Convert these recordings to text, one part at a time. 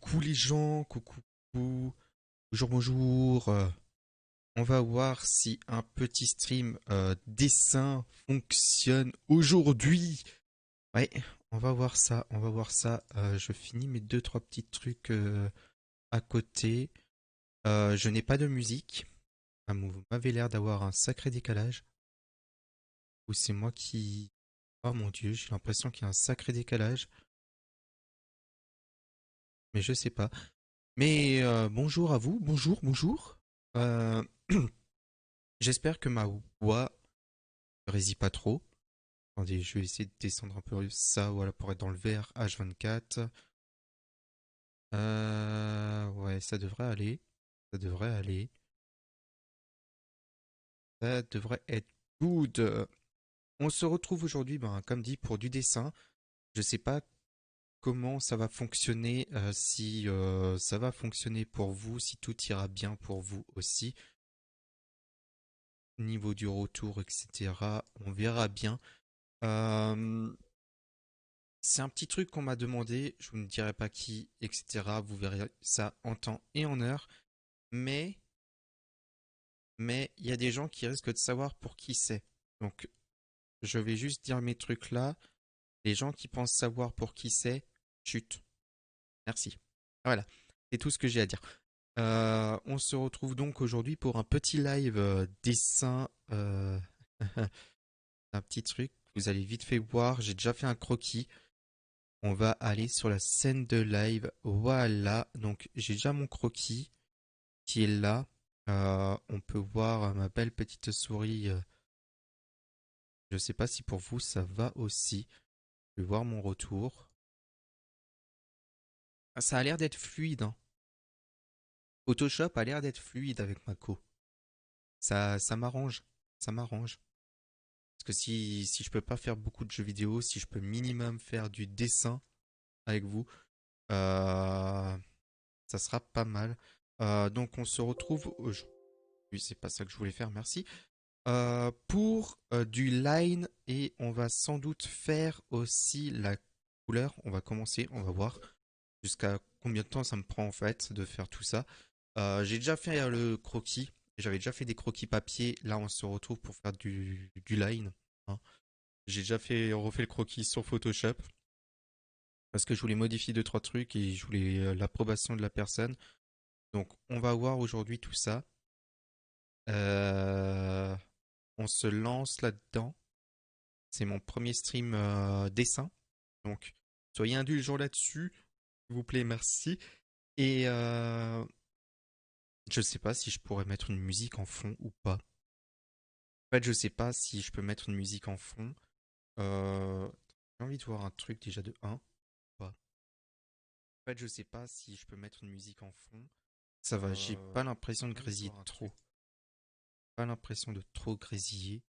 Coucou les gens, coucou, coucou. Bonjour, bonjour. On va voir si un petit stream dessin fonctionne aujourd'hui. Ouais, on va voir ça, on va voir ça. Je finis mes deux, trois petits trucs à côté. Je n'ai pas de musique. Vous m'avez l'air d'avoir un sacré décalage. Ou c'est moi qui... Oh mon dieu, j'ai l'impression qu'il y a un sacré décalage. Mais je sais pas. Mais bonjour à vous, bonjour, bonjour. Euh, J'espère que ma voix ne résille pas trop. Attendez, je vais essayer de descendre un peu ça, voilà, pour être dans le vert H24. Ouais, ça devrait aller. Ça devrait aller. Ça devrait être good. On se retrouve aujourd'hui, ben, comme dit, pour du dessin. Je sais pas comment ça va fonctionner, si ça va fonctionner pour vous, si tout ira bien pour vous aussi. Niveau du retour, etc. On verra bien. Euh, C'est un petit truc qu'on m'a demandé, je vous ne dirai pas qui, etc. Vous verrez ça en temps et en heure. Mais, mais il y a des gens qui risquent de savoir pour qui c'est. Donc, je vais juste dire mes trucs là. Les gens qui pensent savoir pour qui c'est, chut. Merci. Voilà, c'est tout ce que j'ai à dire. On se retrouve donc aujourd'hui pour un petit live dessin. Un petit truc. Vous allez vite fait voir. J'ai déjà fait un croquis. On va aller sur la scène de live. Voilà. Donc, j'ai déjà mon croquis qui est là. On peut voir ma belle petite souris. Je sais pas si pour vous ça va aussi. Je vais voir mon retour. Ah, ça a l'air d'être fluide, hein. Photoshop a l'air d'être fluide avec Mako. Ça m'arrange. Ça m'arrange. Parce que si je peux pas faire beaucoup de jeux vidéo, si je peux minimum faire du dessin avec vous, euh, ça sera pas mal. Donc on se retrouve aujourd'hui. Oui, c'est pas ça que je voulais faire, merci. Pour du line et on va sans doute faire aussi la couleur. On va commencer, on va voir jusqu'à combien de temps ça me prend en fait de faire tout ça. J'ai déjà fait le croquis, j'avais déjà fait des croquis papier. Là, on se retrouve pour faire du line, hein. J'ai déjà refait le croquis sur Photoshop parce que je voulais modifier deux trois trucs et je voulais l'approbation de la personne. Donc, on va voir aujourd'hui tout ça. Euh, on se lance là-dedans. C'est mon premier stream dessin. Donc, soyez indulgents là-dessus. S'il vous plaît, merci. Et je sais pas si je pourrais mettre une musique en fond ou pas. En fait, je sais pas si je peux mettre une musique en fond. Euh, j'ai envie de voir un truc déjà de 1 ou pas. En fait, je sais pas si je peux mettre une musique en fond. Ça va, j'ai pas l'impression de grésiller trop. Pas l'impression de trop grésiller.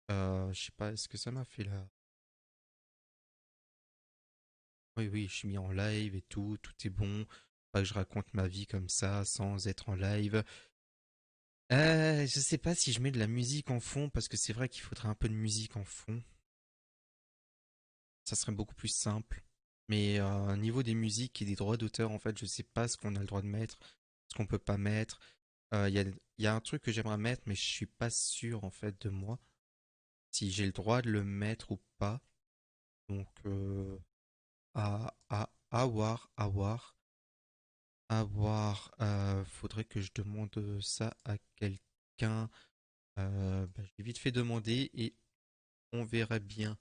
Je sais pas, est-ce que ça m'a fait là? Oui, oui, je suis mis en live et tout est bon. Pas que je raconte ma vie comme ça sans être en live. Je sais pas si je mets de la musique en fond parce que c'est vrai qu'il faudrait un peu de musique en fond. Ça serait beaucoup plus simple. Mais au niveau des musiques et des droits d'auteur, en fait, je sais pas ce qu'on a le droit de mettre, ce qu'on peut pas mettre. Il y a un truc que j'aimerais mettre, mais je suis pas sûr en fait de moi si j'ai le droit de le mettre ou pas. Donc à voir, à voir. À voir, faudrait que je demande ça à quelqu'un. Bah, je vais vite fait demander et on verra bien.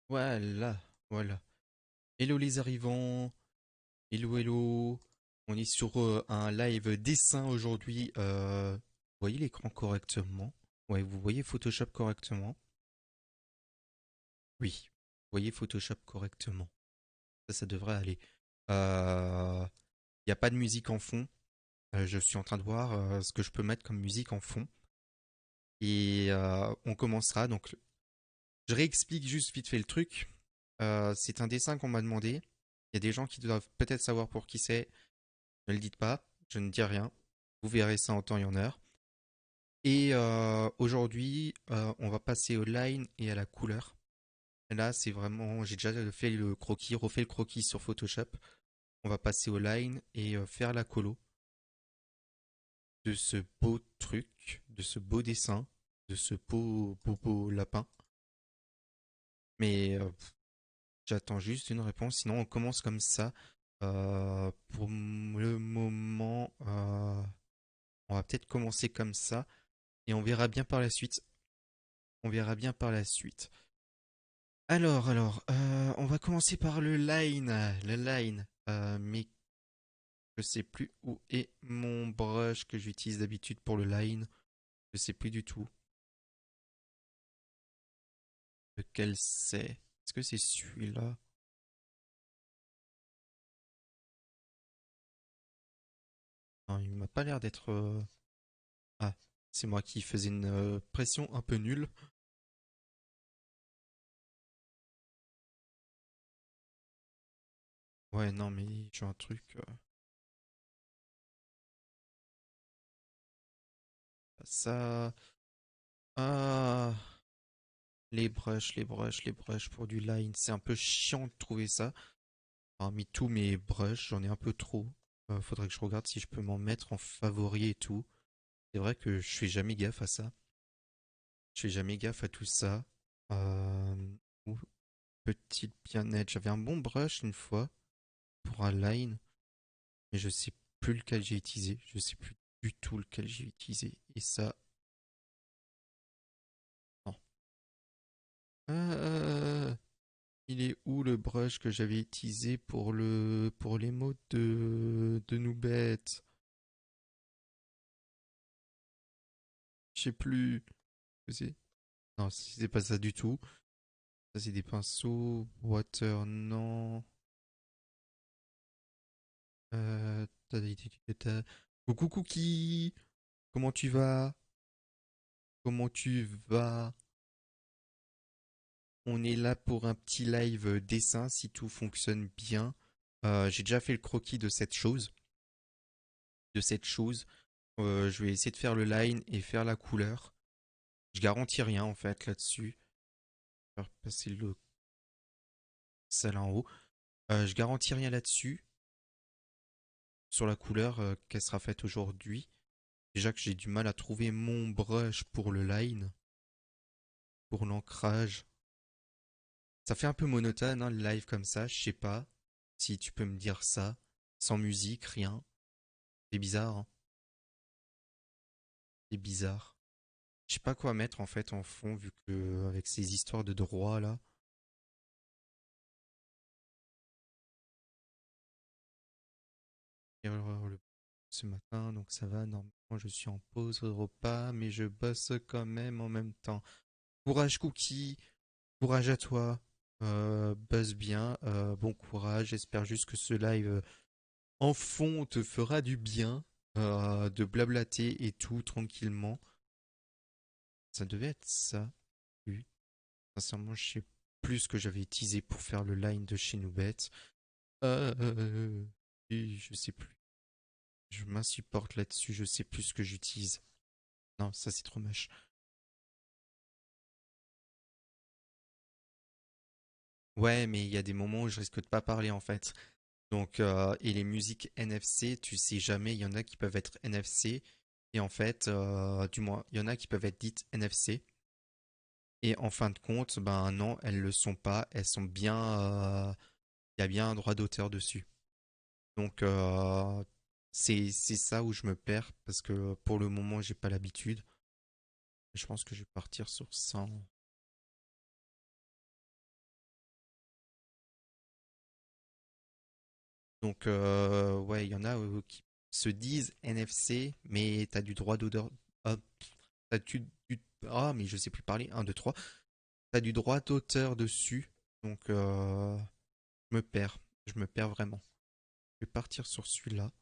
Voilà, voilà. Hello les arrivants, hello hello. On est sur un live dessin aujourd'hui. Vous voyez l'écran correctement? Ouais, vous voyez Photoshop correctement? Oui, vous voyez Photoshop correctement. Ça devrait aller. Il n'y a pas de musique en fond. Je suis en train de voir ce que je peux mettre comme musique en fond. Et on commencera. Donc, je réexplique juste vite fait le truc. C'est un dessin qu'on m'a demandé. Il y a des gens qui doivent peut-être savoir pour qui c'est. Ne le dites pas. Je ne dis rien. Vous verrez ça en temps et en heure. Et aujourd'hui, on va passer au line et à la couleur. Là, c'est vraiment, j'ai déjà fait le croquis, refait le croquis sur Photoshop. On va passer au line et faire la colo de ce beau truc, de ce beau dessin, de ce beau lapin. Mais j'attends juste une réponse, sinon on commence comme ça. Pour le moment, on va peut-être commencer comme ça et on verra bien par la suite. On verra bien par la suite. Alors, on va commencer par le line. Le line. Mais je sais plus où est mon brush que j'utilise d'habitude pour le line. Je sais plus du tout lequel c'est. Est-ce que c'est celui-là? Non, il m'a pas l'air d'être. Ah, c'est moi qui faisais une pression un peu nulle. Ouais, non, mais j'ai un truc. Ça. Ah. Les brushes pour du line. C'est un peu chiant de trouver ça. Parmi tous mes brushes, j'en ai un peu trop. Faudrait que je regarde si je peux m'en mettre en favori et tout. C'est vrai que je fais jamais gaffe à ça. Je fais jamais gaffe à tout ça. Euh... ouh, petite bien-être. J'avais un bon brush une fois pour un line, mais je sais plus lequel j'ai utilisé. Je sais plus du tout lequel j'ai utilisé. Et ça, non. Euh, il est où le brush que j'avais utilisé pour les mots de Noubet? Je sais plus. C'est- Non, c'est pas ça du tout. Ça c'est des pinceaux. Water, non. Euh... Coucou Cookie. Comment tu vas? Comment tu vas? On est là pour un petit live dessin si tout fonctionne bien. J'ai déjà fait le croquis de cette chose. De cette chose. Je vais essayer de faire le line et faire la couleur. Je garantis rien en fait là-dessus. Je vais passer le celle en haut. Je garantis rien là-dessus. Sur la couleur qu'elle sera faite aujourd'hui. Déjà que j'ai du mal à trouver mon brush pour le line. Pour l'ancrage. Ça fait un peu monotone, hein, le live comme ça, je sais pas si tu peux me dire ça, sans musique, rien. C'est bizarre, hein. C'est bizarre. Je sais pas quoi mettre en fait en fond, vu que avec ces histoires de droit là. Ce matin, donc ça va, normalement je suis en pause repas, mais je bosse quand même en même temps. Courage Cookie, courage à toi, bosse bien, bon courage, j'espère juste que ce live en fond te fera du bien, de blablater et tout tranquillement. Ça devait être ça. Oui. Sincèrement, je sais plus ce que j'avais utilisé pour faire le line de chez Noubet. Et je sais plus. Je m'insupporte là-dessus, je sais plus ce que j'utilise. Non, ça c'est trop moche. Ouais, mais il y a des moments où je risque de pas parler en fait. Donc, et les musiques NFC, tu sais jamais, il y en a qui peuvent être NFC. Et en fait, du moins, il y en a qui peuvent être dites NFC. Et en fin de compte, ben non, elles le sont pas. Elles sont bien, il y a bien un droit d'auteur dessus. Donc c'est ça où je me perds parce que pour le moment j'ai pas l'habitude. Je pense que je vais partir sur 100. Donc ouais, il y en a qui se disent NFC, mais t'as du droit d'auteur. Ah, t'as ah, mais je sais plus parler. Un, 2, 3. T'as du droit d'auteur dessus. Donc je me perds. Je me perds vraiment. Je vais partir sur celui-là.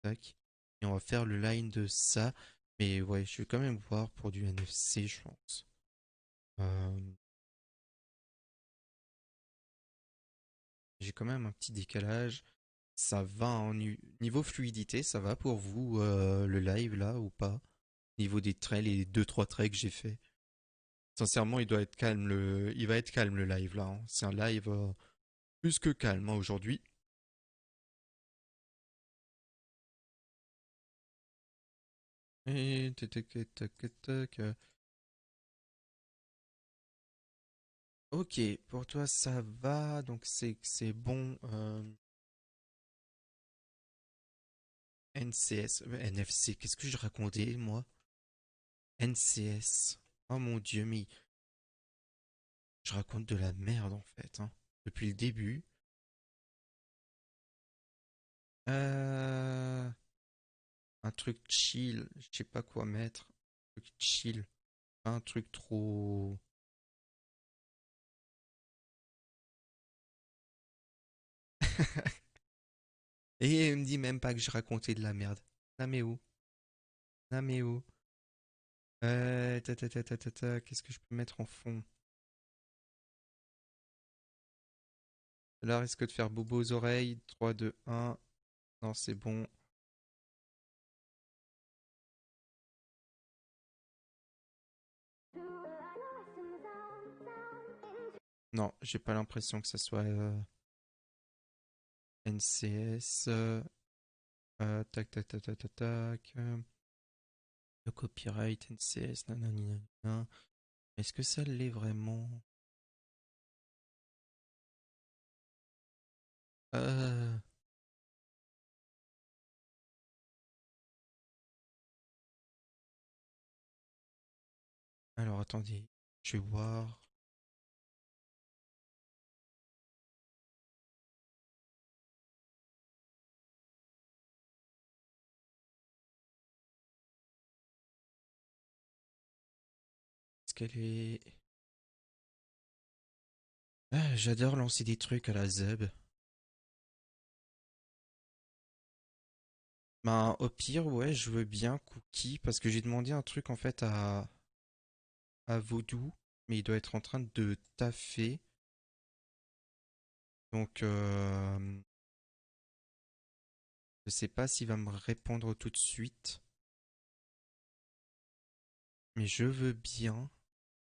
Tac. Et on va faire le line de ça. Mais ouais, je vais quand même voir pour du NFC, je pense. Euh, j'ai quand même un petit décalage. Ça va en niveau fluidité, ça va pour vous le live là ou pas? Niveau des trails et les deux trois trails que j'ai fait. Sincèrement, il doit être calme il va être calme le live là, hein. C'est un live plus que calme hein, aujourd'hui. Et tac, tac, tac, tac, tac. Ok, pour toi ça va, donc c'est bon. NCS, NFC, qu'est-ce que je racontais moi? NCS. Oh mon dieu, mais je raconte de la merde en fait, hein. Depuis le début. Euh, un truc chill, je sais pas quoi mettre. Un truc chill, pas un truc trop. Et il me dit même pas que je racontais de la merde. Naméo, Naméo. Qu'est-ce que je peux mettre en fond? Là, risque de faire bobo aux oreilles. 3, 2, 1. Non, c'est bon. Non, j'ai pas l'impression que ça soit NCS. Tac, tac, tac, tac, tac, tac. Le copyright, NCS, nanani, nanana. Est-ce que ça l'est vraiment? Euh... Alors, attendez. Je vais voir. Est-ce qu'elle est... Ah, j'adore lancer des trucs à la Zeb. Ben, au pire, ouais, je veux bien Cookie, parce que j'ai demandé un truc en fait à Vaudou, mais il doit être en train de taffer. Donc, je sais pas s'il va me répondre tout de suite, mais je veux bien.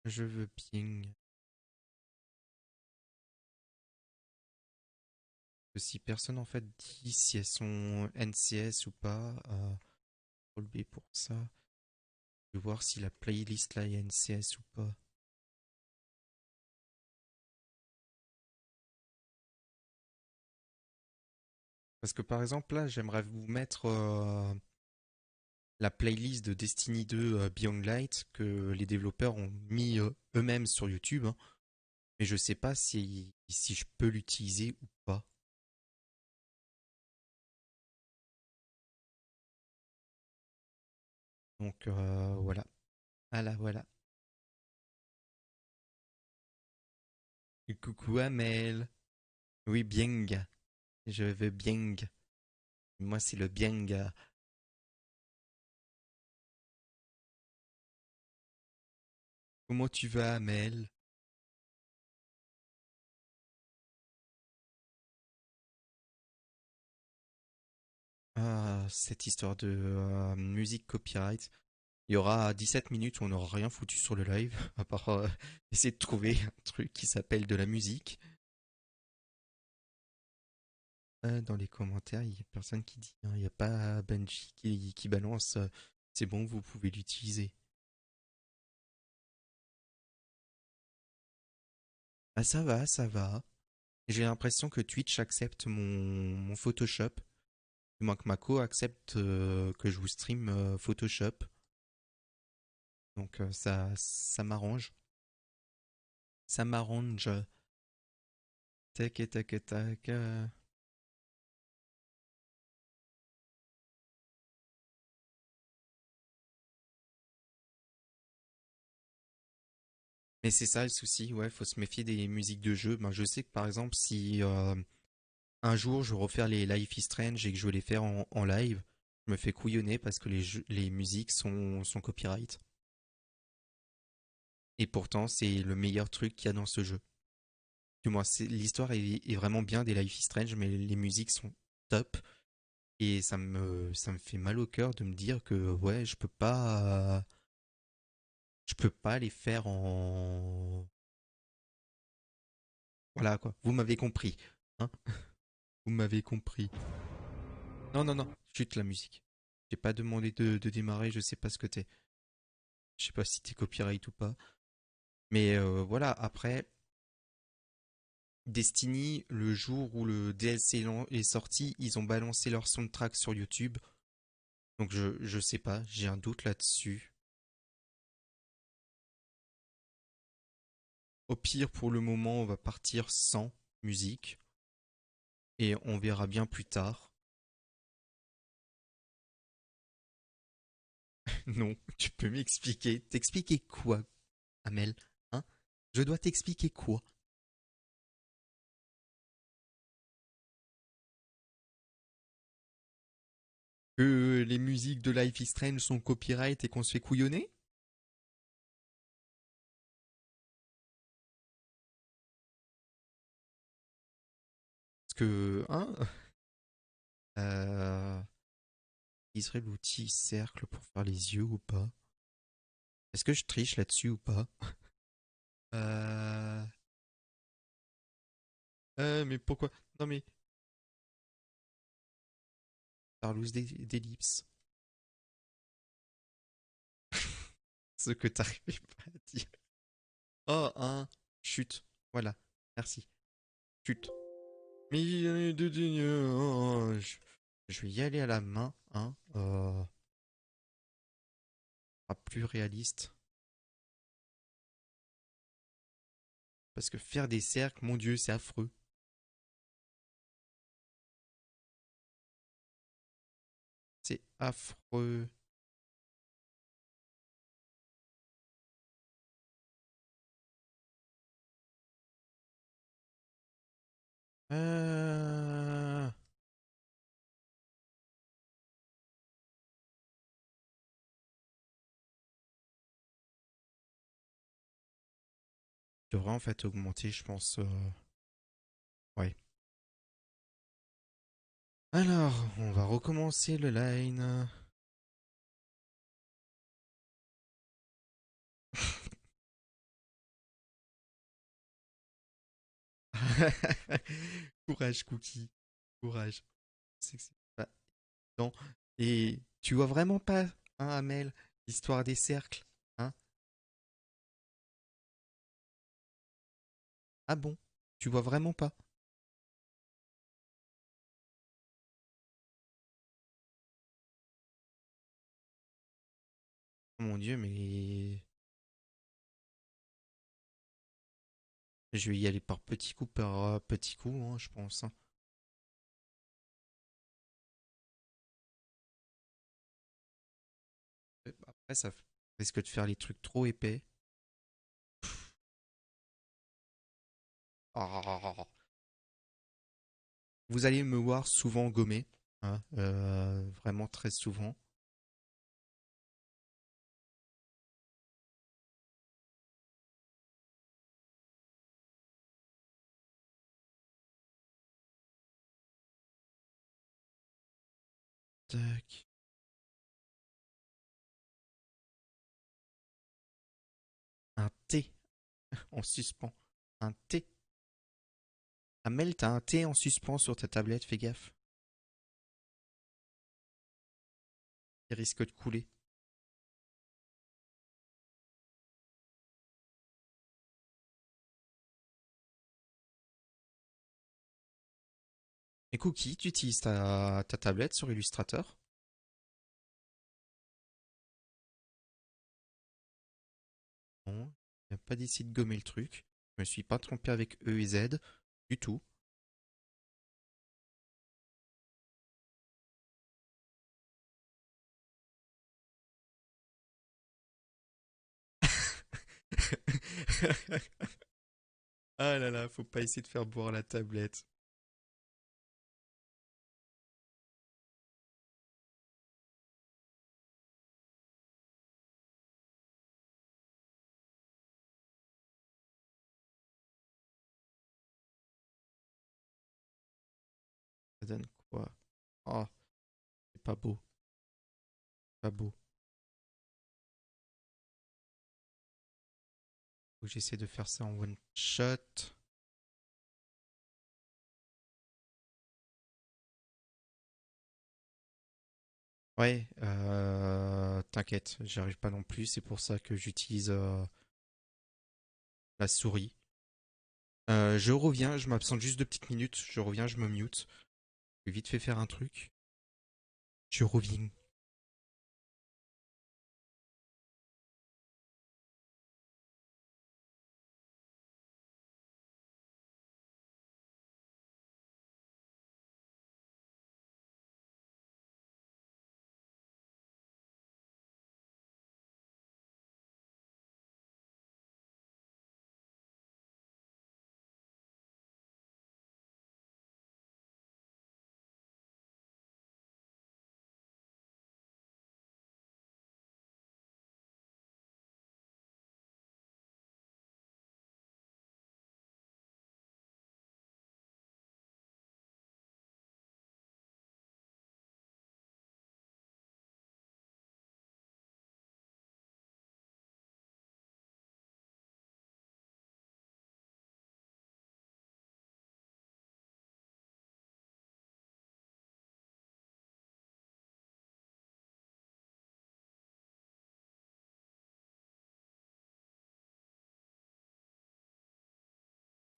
Je veux bien. Si personne en fait dit si elles sont NCS ou pas, faut le B pour ça. Je vais voir si la playlist là est NCS ou pas. Parce que par exemple là, j'aimerais vous mettre la playlist de Destiny 2 Beyond Light que les développeurs ont mis eux-mêmes sur YouTube, hein. Mais je sais pas si je peux l'utiliser ou pas. Donc voilà. Ah là voilà. Coucou Amel. Oui, bien. Je veux bien. Moi, c'est le bien. Comment tu vas, Amel? Ah, cette histoire de musique copyright. Il y aura 17 minutes où on n'aura rien foutu sur le live, à part essayer de trouver un truc qui s'appelle de la musique. Dans les commentaires, il n'y a personne qui dit, hein. Il n'y a pas Benji qui balance. C'est bon, vous pouvez l'utiliser. Ah, ça va, ça va. J'ai l'impression que Twitch accepte mon Photoshop. Du moins que Mako accepte que je vous stream Photoshop. Donc ça m'arrange. Ça m'arrange. Tac et tac et tac. Mais c'est ça le souci, ouais, faut se méfier des musiques de jeu. Ben, je sais que par exemple, si un jour je vais refaire les Life is Strange et que je vais les faire en live, je me fais couillonner parce que les musiques sont copyright. Et pourtant, c'est le meilleur truc qu'il y a dans ce jeu. Du moins, l'histoire est vraiment bien des Life is Strange, mais les musiques sont top. Et ça me fait mal au cœur de me dire que ouais, je peux pas les faire en, voilà quoi. Vous m'avez compris, hein? Vous m'avez compris. Non, non, non, chute la musique. J'ai pas demandé de démarrer, je sais pas ce que t'es. Je sais pas si t'es copyright ou pas. Mais voilà, après, Destiny, le jour où le DLC est sorti, ils ont balancé leur soundtrack sur YouTube. Donc je sais pas, j'ai un doute là-dessus. Au pire, pour le moment, on va partir sans musique et on verra bien plus tard. Non, tu peux m'expliquer. T'expliquer quoi, Amel? Hein? Je dois t'expliquer quoi? Que les musiques de Life is Strange sont copyright et qu'on se fait couillonner? Parce que, hein? Euh, il serait l'outil cercle pour faire les yeux ou pas? Est-ce que je triche là-dessus ou pas? Euh... mais pourquoi? Non mais, Carlos d'ellipse. Ce que t'arrivais pas à dire. Oh, un. Chute. Voilà. Merci. Chute. Mais je vais y aller à la main, hein. Plus réaliste. Parce que faire des cercles, mon Dieu, c'est affreux. C'est affreux. Euh... Je devrais en fait augmenter, je pense. Ouais. Alors, on va recommencer le line. Courage, Cookie. Courage. C'est que c'est pas évident. Et tu vois vraiment pas, hein, Amel, l'histoire des cercles, hein? Ah bon? Tu vois vraiment pas? Oh mon Dieu, mais je vais y aller par petits coups, par petits coups, hein, je pense, hein. Après, ça risque de faire les trucs trop épais. Ah. Vous allez me voir souvent gommer, hein, vraiment très souvent. Tac. Un T en suspens. Un T. Amel, t'as un T en suspens sur ta tablette, fais gaffe. Il risque de couler. Et Cookie, tu utilises ta tablette sur Illustrator? Non, il n'a pas décidé de gommer le truc. Je me suis pas trompé avec E et Z du tout. Ah là là, faut pas essayer de faire boire la tablette. quoi. Oh, c'est pas beau. Pas beau. Faut que j'essaie de faire ça en one shot. Ouais, t'inquiète, j'y arrive pas non plus. C'est pour ça que j'utilise la souris. Je reviens, je m'absente juste 2 petites minutes. Je reviens, je me mute. Je vais vite fait faire un truc. Je reviens.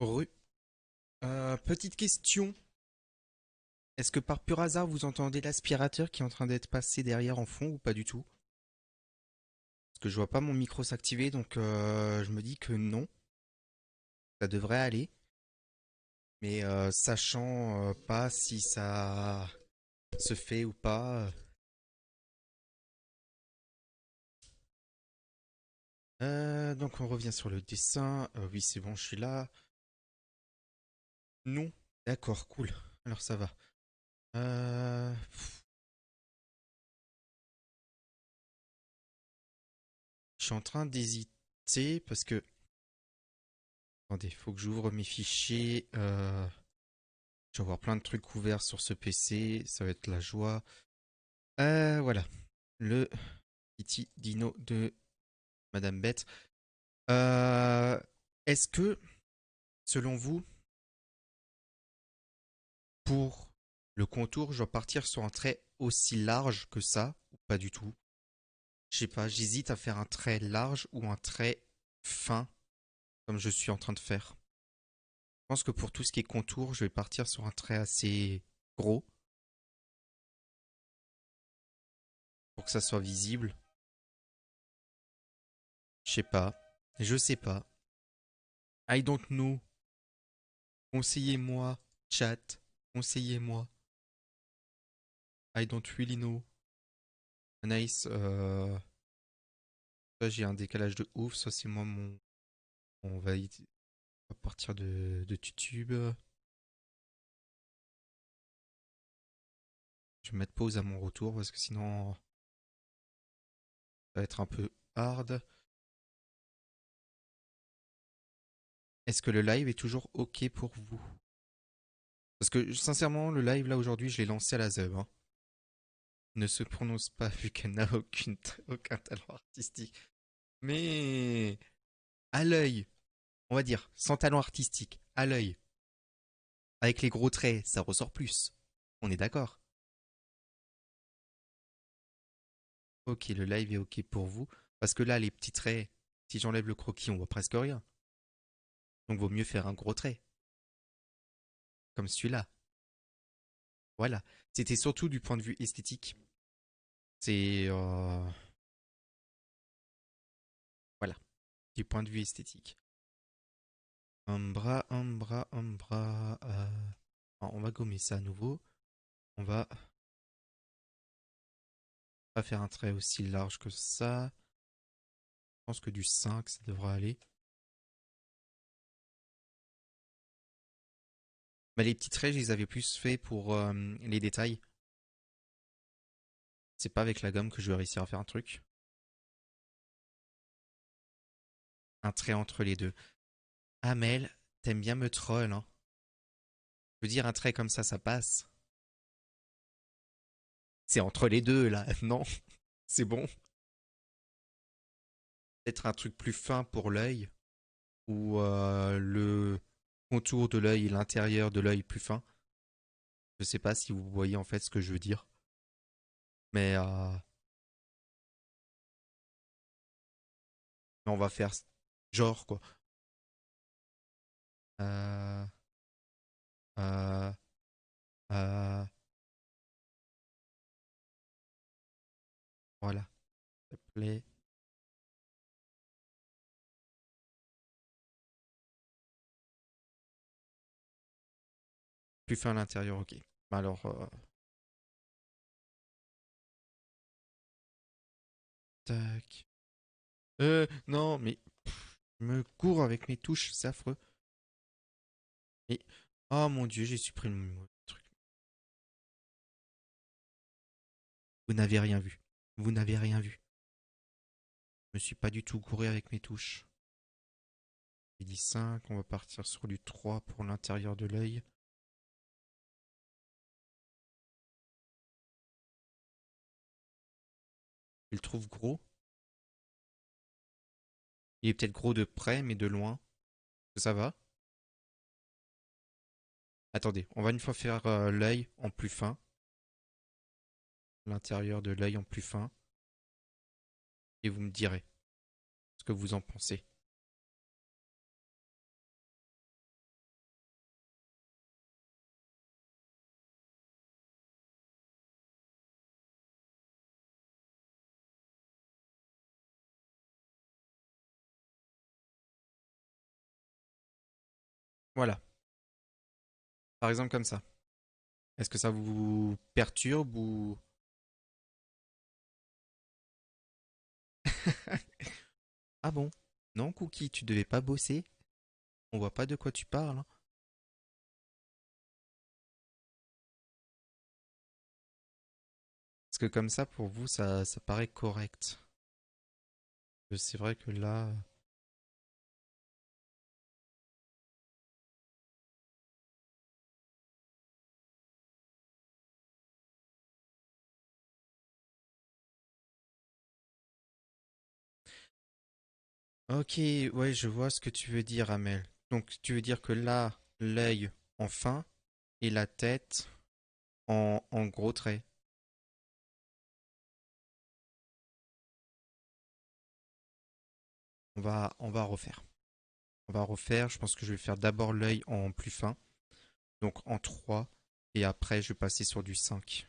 Re. Petite question. Est-ce que par pur hasard vous entendez l'aspirateur qui est en train d'être passé derrière en fond ou pas du tout? Parce que je vois pas mon micro s'activer donc je me dis que non, ça devrait aller. Mais sachant pas si ça se fait ou pas. Donc on revient sur le dessin. Oui c'est bon, je suis là. Non. D'accord, cool. Alors ça va. Euh, Je suis en train d'hésiter parce que... Attendez, faut que j'ouvre mes fichiers. Je vais avoir plein de trucs ouverts sur ce PC. Ça va être la joie. Voilà. Le petit dino de Madame Bête. Euh, Est-ce que, selon vous, pour le contour, je dois partir sur un trait aussi large que ça ou pas du tout? Je sais pas, j'hésite à faire un trait large ou un trait fin, comme je suis en train de faire. Je pense que pour tout ce qui est contour, je vais partir sur un trait assez gros pour que ça soit visible. Je sais pas. Je sais pas. I don't know. Conseillez-moi, chat. Conseillez-moi. I don't really know. Nice. Ça, j'ai un décalage de ouf. Ça, c'est moi mon. On va à partir de YouTube. Je vais mettre pause à mon retour parce que sinon, ça va être un peu hard. Est-ce que le live est toujours OK pour vous? Parce que sincèrement, le live là aujourd'hui, je l'ai lancé à la ZEB, hein. Ne se prononce pas vu qu'elle n'a aucun talent artistique. Mais à l'œil, on va dire, sans talent artistique, à l'œil, avec les gros traits, ça ressort plus. On est d'accord? Ok, le live est ok pour vous. Parce que là, les petits traits, si j'enlève le croquis, on voit presque rien. Donc vaut mieux faire un gros trait, comme celui-là. Voilà. C'était surtout du point de vue esthétique. C'est... voilà, du point de vue esthétique. Umbra, umbra, umbra. On va gommer ça à nouveau. On va pas faire un trait aussi large que ça. Je pense que du 5, ça devrait aller. Bah, les petits traits, je les avais plus faits pour les détails. C'est pas avec la gomme que je vais réussir à faire un truc. Un trait entre les deux. Amel, t'aimes bien me troll, hein. Je veux dire, un trait comme ça passe. C'est entre les deux là. Non, c'est bon. Peut-être un truc plus fin pour l'œil ou le contour de l'œil et l'intérieur de l'œil plus fin. Je sais pas si vous voyez en fait ce que je veux dire. Mais on va faire genre quoi. Euh, euh, euh, voilà. S'il te plaît. Plus fin à l'intérieur, ok. Alors, tac. Non, mais je me cours avec mes touches, c'est affreux. Et, oh mon dieu, j'ai supprimé le mauvais truc. Vous n'avez rien vu. Vous n'avez rien vu. Je me suis pas du tout couru avec mes touches. J'ai dit 5, on va partir sur du 3 pour l'intérieur de l'œil. Je le trouve gros. Il est peut-être gros de près, mais de loin. Ça va? Attendez, on va une fois faire l'œil en plus fin. L'intérieur de l'œil en plus fin. Et vous me direz ce que vous en pensez. Voilà. Par exemple comme ça. Est-ce que ça vous perturbe ou... Ah bon? Non, Cookie, tu devais pas bosser? On voit pas de quoi tu parles, hein. Parce que comme ça, pour vous, ça paraît correct. C'est vrai que là... Ok, ouais, je vois ce que tu veux dire, Amel. Donc, tu veux dire que là, l'œil en fin et la tête en gros traits. On va refaire. On va refaire. Je pense que je vais faire d'abord l'œil en plus fin. Donc en 3. Et après, je vais passer sur du 5.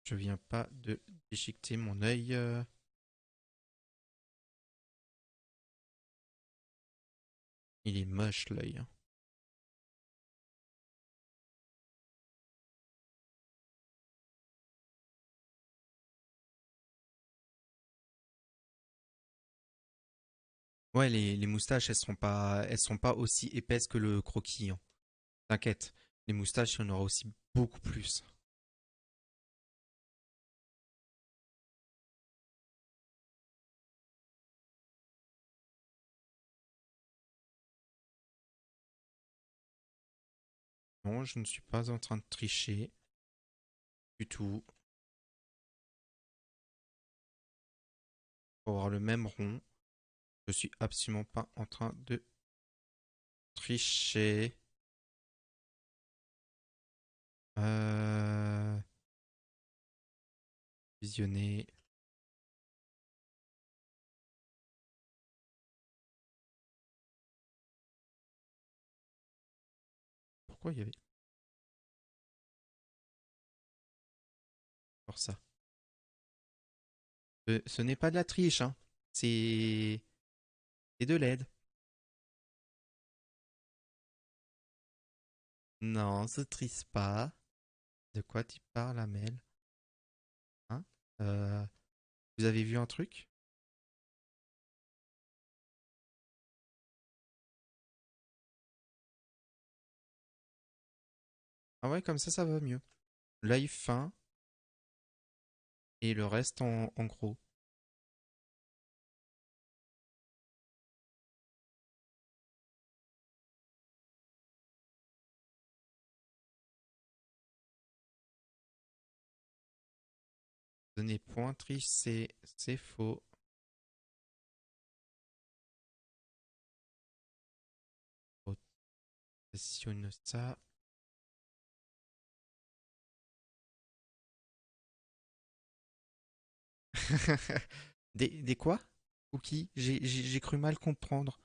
Je viens pas de déchiqueter mon œil. Il est moche l'œil, hein. Ouais, les moustaches, elles sont pas aussi épaisses que le croquis, hein. T'inquiète, les moustaches, il y en aura aussi beaucoup plus. Non, je ne suis pas en train de tricher du tout. Pour avoir le même rond, je suis absolument pas en train de tricher. Euh, Visionner. Pourquoi il y avait encore ça? Ce n'est pas de la triche, hein. C'est c'est de l'aide. Non, se triche pas. De quoi tu parles, Amel? Hein? Euh, Vous avez vu un truc? Ah ouais, comme ça va mieux. Live fin et le reste en gros. Données pointrice, c'est faux. Rotationne ça. Des quoi? Cookies? J'ai cru mal comprendre.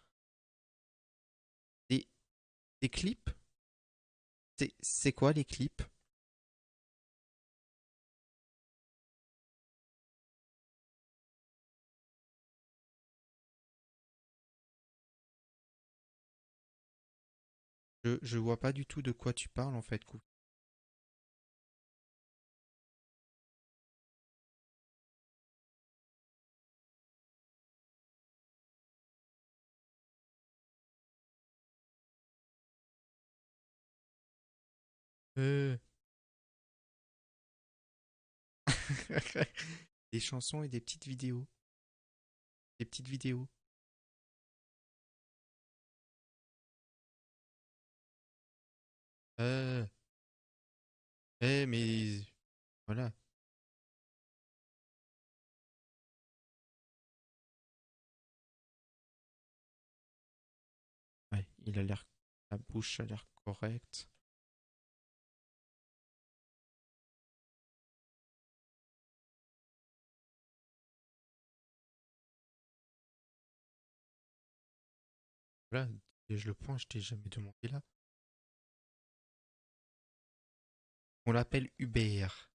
Des, des clips? C'est quoi les clips? Je vois pas du tout de quoi tu parles en fait, Cookie. Euh. Des chansons et des petites vidéos. Des petites vidéos. Euh. Mais voilà. Ouais, il a l'air. La bouche a l'air correcte. Voilà, je le point, je t'ai jamais demandé là. On l'appelle Hubert.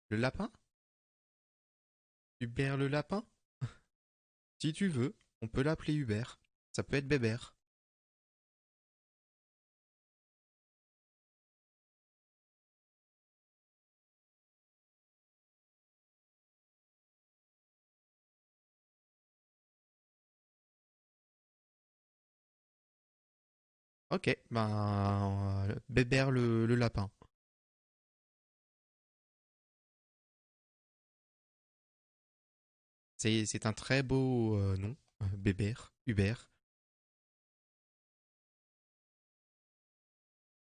Le lapin? Hubert le lapin? Si tu veux, on peut l'appeler Hubert. Ça peut être Bébert. Ok, ben Bébert le lapin. C'est un très beau nom, Bébert, Hubert.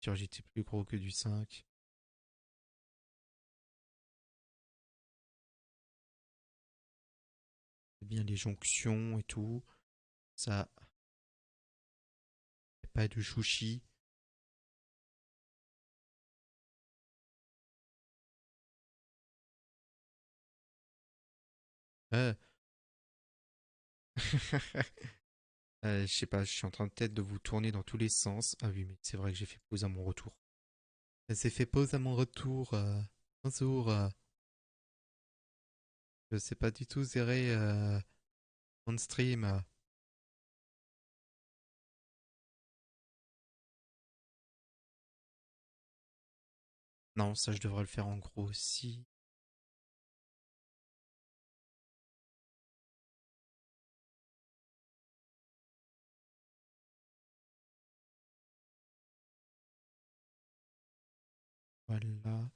Sur j'étais plus gros que du 5. Bien les jonctions et tout. Ça, pas de chouchi. Euh. Je sais pas, je suis en train de tête de vous tourner dans tous les sens. Ah oui, mais c'est vrai que j'ai fait pause à mon retour. Elle s'est fait pause à mon retour. Bonjour. Je sais pas du tout gérer on stream. Non, ça je devrais le faire en gros aussi. Voilà.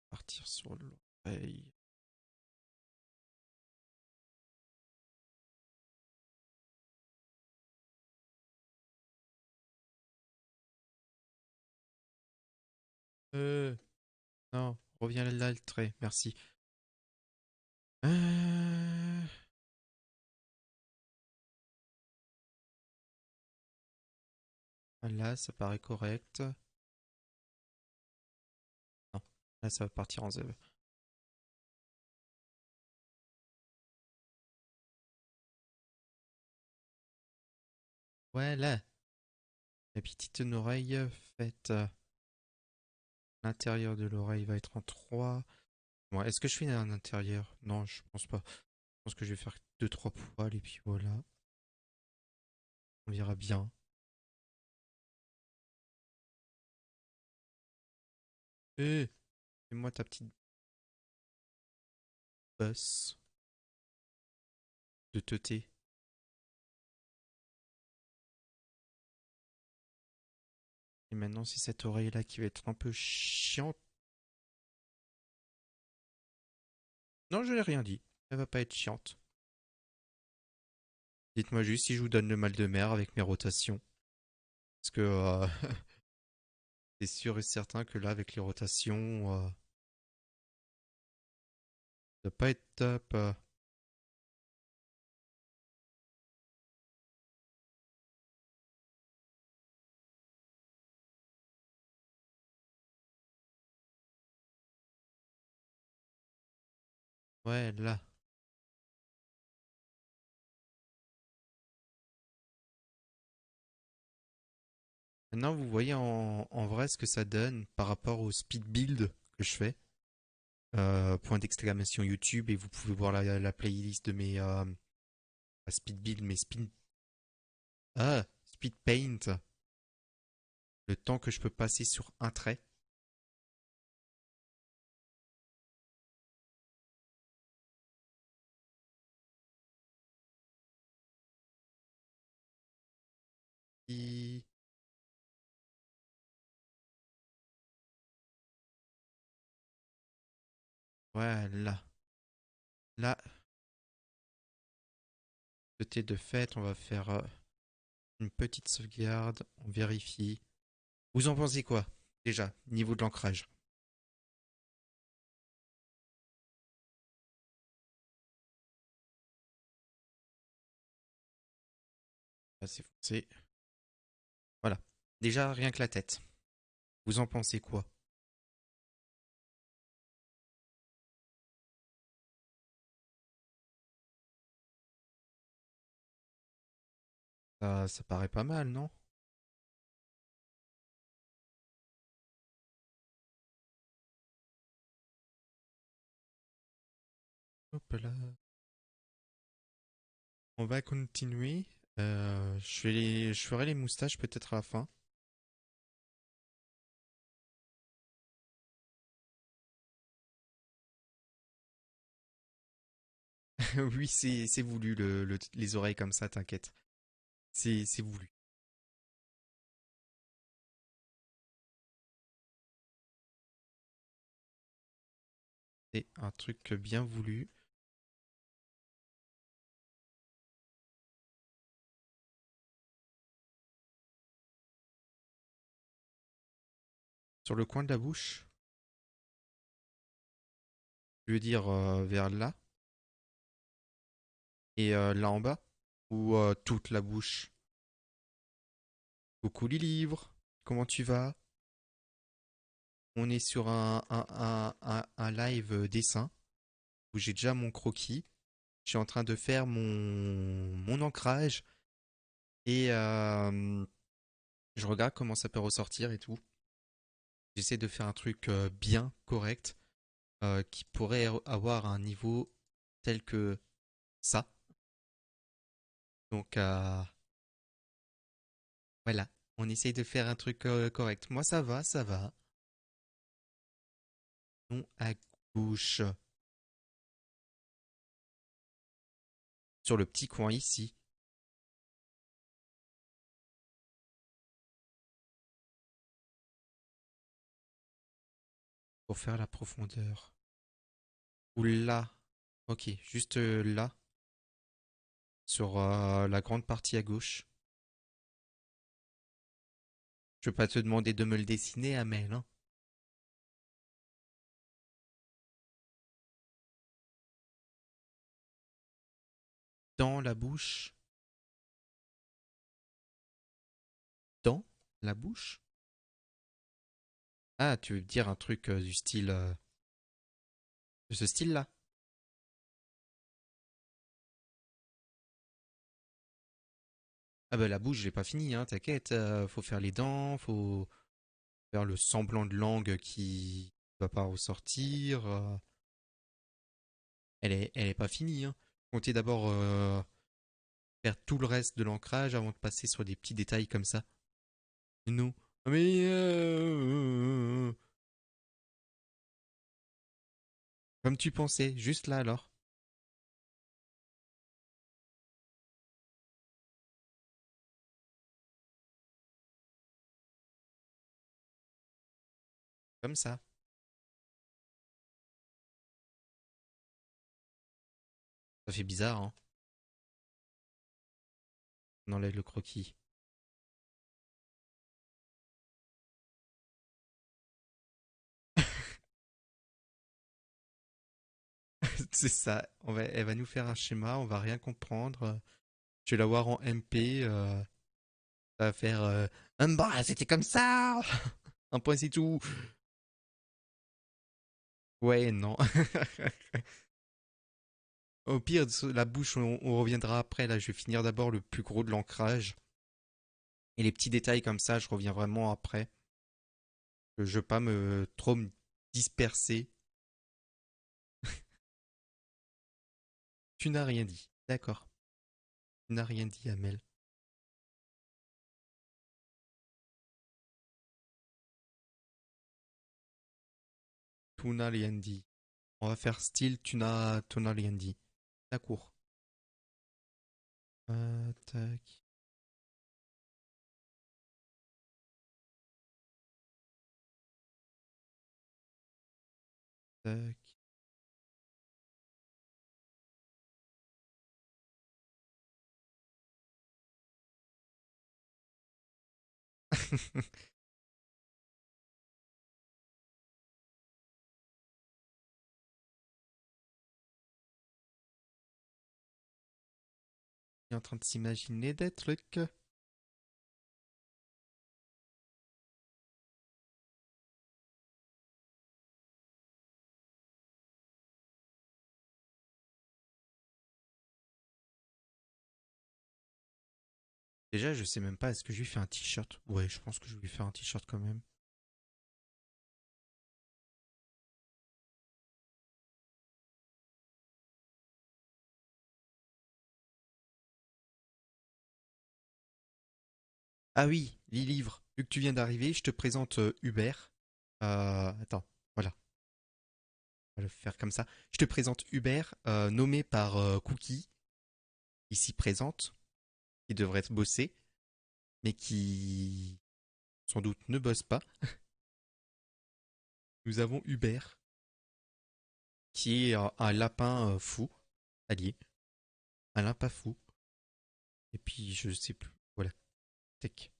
Partir sur l'oreille. Non, reviens là le trait, merci. Euh, Là, ça paraît correct. Non, là, ça va partir en zèbre. Ouais, là, la petite oreille faite. L'intérieur de l'oreille va être en 3. Bon, est-ce que je fais un intérieur? Non, je pense pas. Je pense que je vais faire deux trois poils et puis voilà. On verra bien. Eh, fais-moi ta petite. bus de teuté. Et maintenant, c'est cette oreille-là qui va être un peu chiante. Non, je n'ai rien dit. Elle va pas être chiante. Dites-moi juste si je vous donne le mal de mer avec mes rotations. Parce que c'est sûr et certain que là, avec les rotations, ça va pas être top. Ouais, là. Maintenant, vous voyez en vrai ce que ça donne par rapport au speed build que je fais. Point d'exclamation YouTube et vous pouvez voir la playlist de mes pas speed build, mais speed paint. Le temps que je peux passer sur un trait. Et voilà. Là, c'était de fait, on va faire une petite sauvegarde, on vérifie. Vous en pensez quoi? Déjà, niveau de l'ancrage. Ah, c'est foncé. Voilà. Déjà, rien que la tête. Vous en pensez quoi? Ça paraît pas mal, non? Hop là. On va continuer. Je ferai les moustaches peut-être à la fin. Oui, c'est voulu, les oreilles comme ça, t'inquiète. C'est voulu. C'est un truc bien voulu. Sur le coin de la bouche, je veux dire vers là et là en bas, ou toute la bouche. Coucou les livres, comment tu vas? On est sur un live dessin où j'ai déjà mon croquis. Je suis en train de faire mon ancrage et je regarde comment ça peut ressortir et tout. J'essaie de faire un truc bien correct qui pourrait avoir un niveau tel que ça. Donc voilà, on essaye de faire un truc correct. Moi ça va, ça va. Non à gauche. Sur le petit coin ici. Pour faire la profondeur. Ou là. Ok, juste là. Sur la grande partie à gauche. Je vais pas te demander de me le dessiner, Amel, hein. Dans la bouche. Dans la bouche. Ah, tu veux dire un truc du style... de ce style-là. Ah bah la bouche, j'ai pas fini, hein, t'inquiète. Faut faire les dents, faut faire le semblant de langue qui va pas ressortir. Elle est pas finie, hein. Comptez d'abord faire tout le reste de l'ancrage avant de passer sur des petits détails comme ça. Non. Mais Comme tu pensais, juste là alors. Comme ça. Ça fait bizarre, hein. On enlève le croquis. C'est ça. Elle va nous faire un schéma, on va rien comprendre. Je vais la voir en MP. Ça va faire bah, c'était comme ça. Un point, c'est tout. Ouais, non. Au pire, la bouche, on reviendra après. Là, je vais finir d'abord le plus gros de l'ancrage. Et les petits détails comme ça, je reviens vraiment après. Je veux pas me trop me disperser. Tu n'as rien dit. D'accord. Tu n'as rien dit, Amel. Tu n'as rien dit. On va faire style tu n'as rien dit. D'accord. Tac, tac. Il est en train de s'imaginer des trucs. Déjà, je sais même pas, est-ce que je lui fais un t-shirt? Ouais, je pense que je vais lui faire un t-shirt quand même. Ah oui, les livres. Vu que tu viens d'arriver, je te présente Hubert. Attends, voilà, on va le faire comme ça. Je te présente Hubert, nommé par Cookie, ici présente, qui devrait bosser, mais qui sans doute ne bosse pas. Nous avons Hubert, qui est un lapin fou, allié, un lapin fou. Et puis je sais plus. Voilà, tac.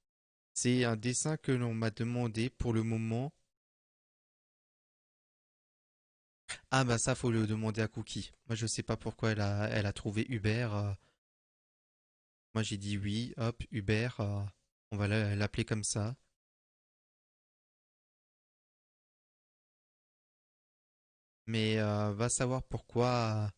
C'est un dessin que l'on m'a demandé pour le moment. Ah bah ça faut le demander à Cookie. Moi je sais pas pourquoi elle a trouvé Hubert. Moi j'ai dit oui, hop, Hubert, on va l'appeler comme ça. Mais va savoir pourquoi.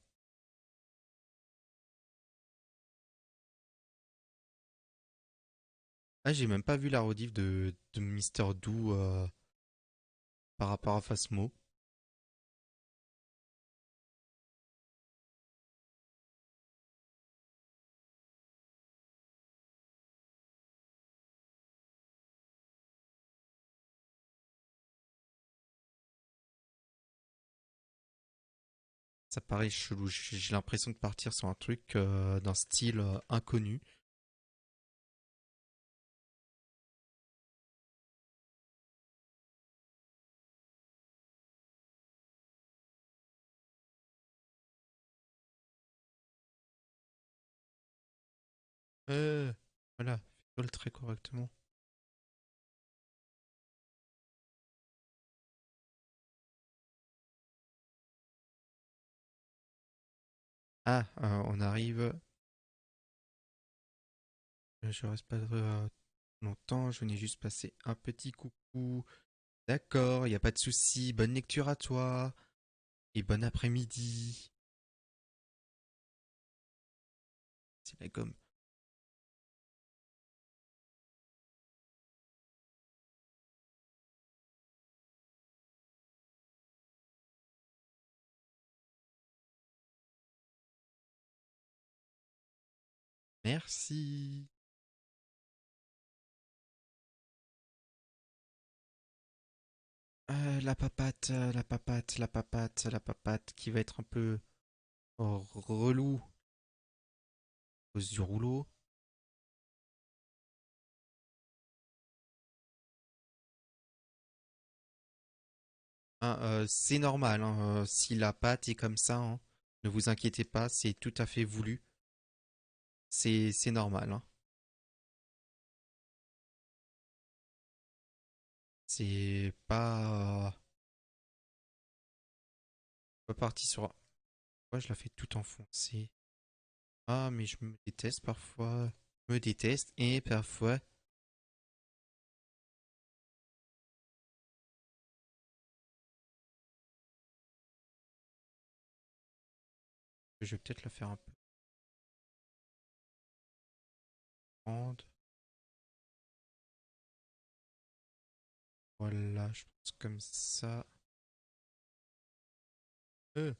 Ah j'ai même pas vu la rediff de Mister Do par rapport à Phasmo. Ça paraît chelou. J'ai l'impression de partir sur un truc d'un style inconnu. Euh, voilà, fais-le très correctement. Ah, on arrive. Je reste pas longtemps, je venais juste passer un petit coucou. D'accord, il n'y a pas de souci. Bonne lecture à toi. Et bon après-midi. C'est la gomme. Merci. La papate, la papate, la papate, la papate qui va être un peu relou à cause du rouleau. Hein, c'est normal, hein, si la pâte est comme ça, hein, ne vous inquiétez pas, c'est tout à fait voulu. C'est normal, hein. C'est pas parti sur. Moi, je la fais tout enfoncée. Ah, mais je me déteste parfois. Je me déteste et parfois. Je vais peut-être la faire un peu grande. Voilà, je pense comme ça. Euh,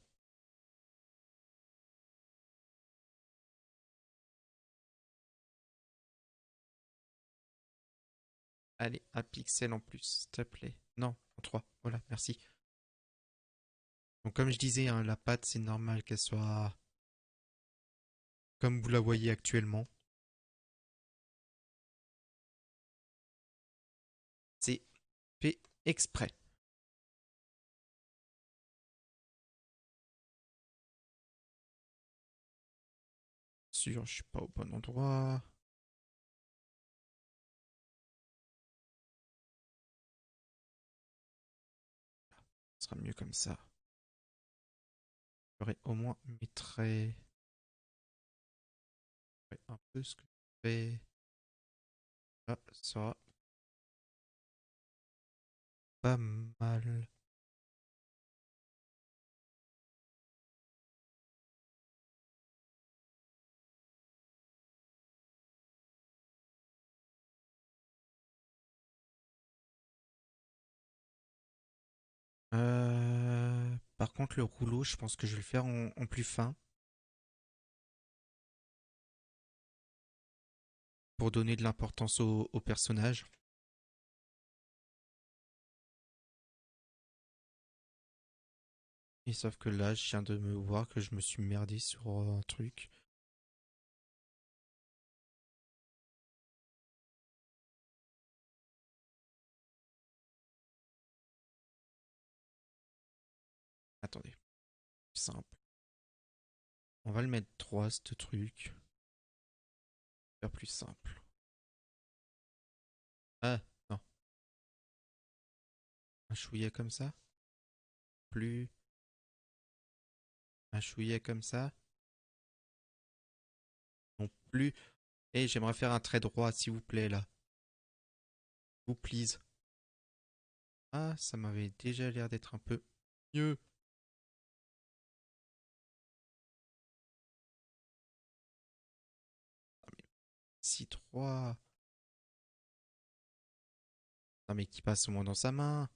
Allez, un pixel en plus, s'il te plaît. Non, en 3. Voilà, merci. Donc, comme je disais, hein, la pâte, c'est normal qu'elle soit comme vous la voyez actuellement. C'est fait exprès. Sûr, je suis pas au bon endroit. Ce sera mieux comme ça. J'aurai au moins mes traits. Un peu ce que je fais. Là, ça sera pas mal. Par contre, le rouleau, je pense que je vais le faire en plus fin pour donner de l'importance au personnage. Et sauf que là, je viens de me voir que je me suis merdé sur un truc. Attendez, simple. On va le mettre 3 ce truc. Faire plus simple. Ah, non. Un chouïa comme ça. Plus. Un chouïa comme ça. Non plus. Et j'aimerais faire un trait droit, s'il vous plaît, là. Vous please. Ah, ça m'avait déjà l'air d'être un peu mieux. Ah, mais si 3. Non, mais qui passe au moins dans sa main.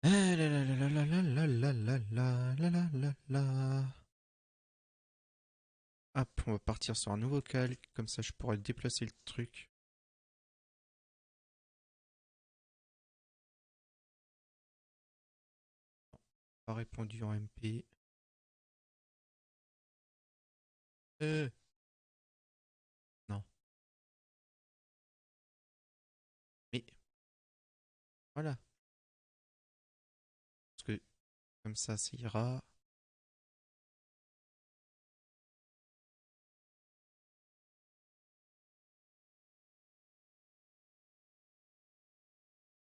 Ah là là là là là là là là là là là là là. Hop, on va partir sur un nouveau calque. Comme ça, je pourrais déplacer le truc. Pas répondu en MP. Euh, non. Mais voilà. Parce que comme ça ira.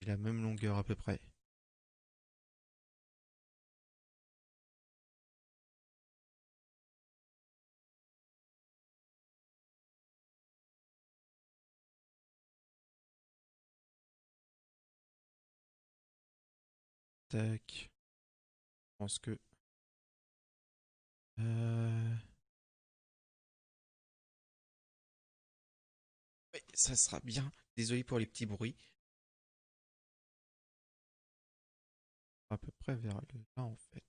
J'ai la même longueur à peu près. Tac. Je pense que. Euh... Ouais, ça sera bien. Désolé pour les petits bruits. À peu près vers là en fait.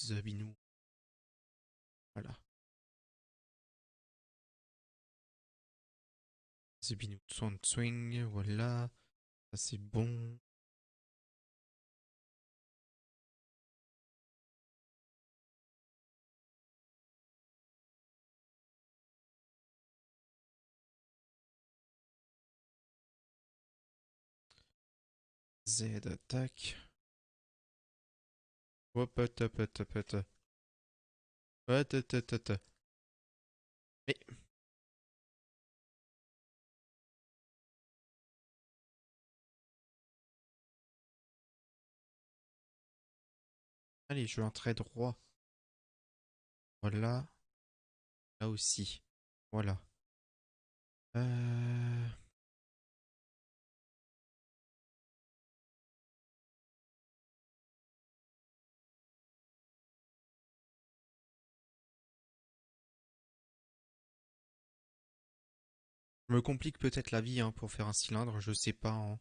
Zabinou. Voilà. Zabinou Swing, voilà. Ça c'est bon. Z attaque. Hop, hop, hop, hop, hop, hop. Hop, hop, hop, hop, hop. Mais, allez, je veux un trait droit. Voilà. Là aussi. Voilà. Euh... Je me complique peut-être la vie hein, pour faire un cylindre, je sais pas. Hein.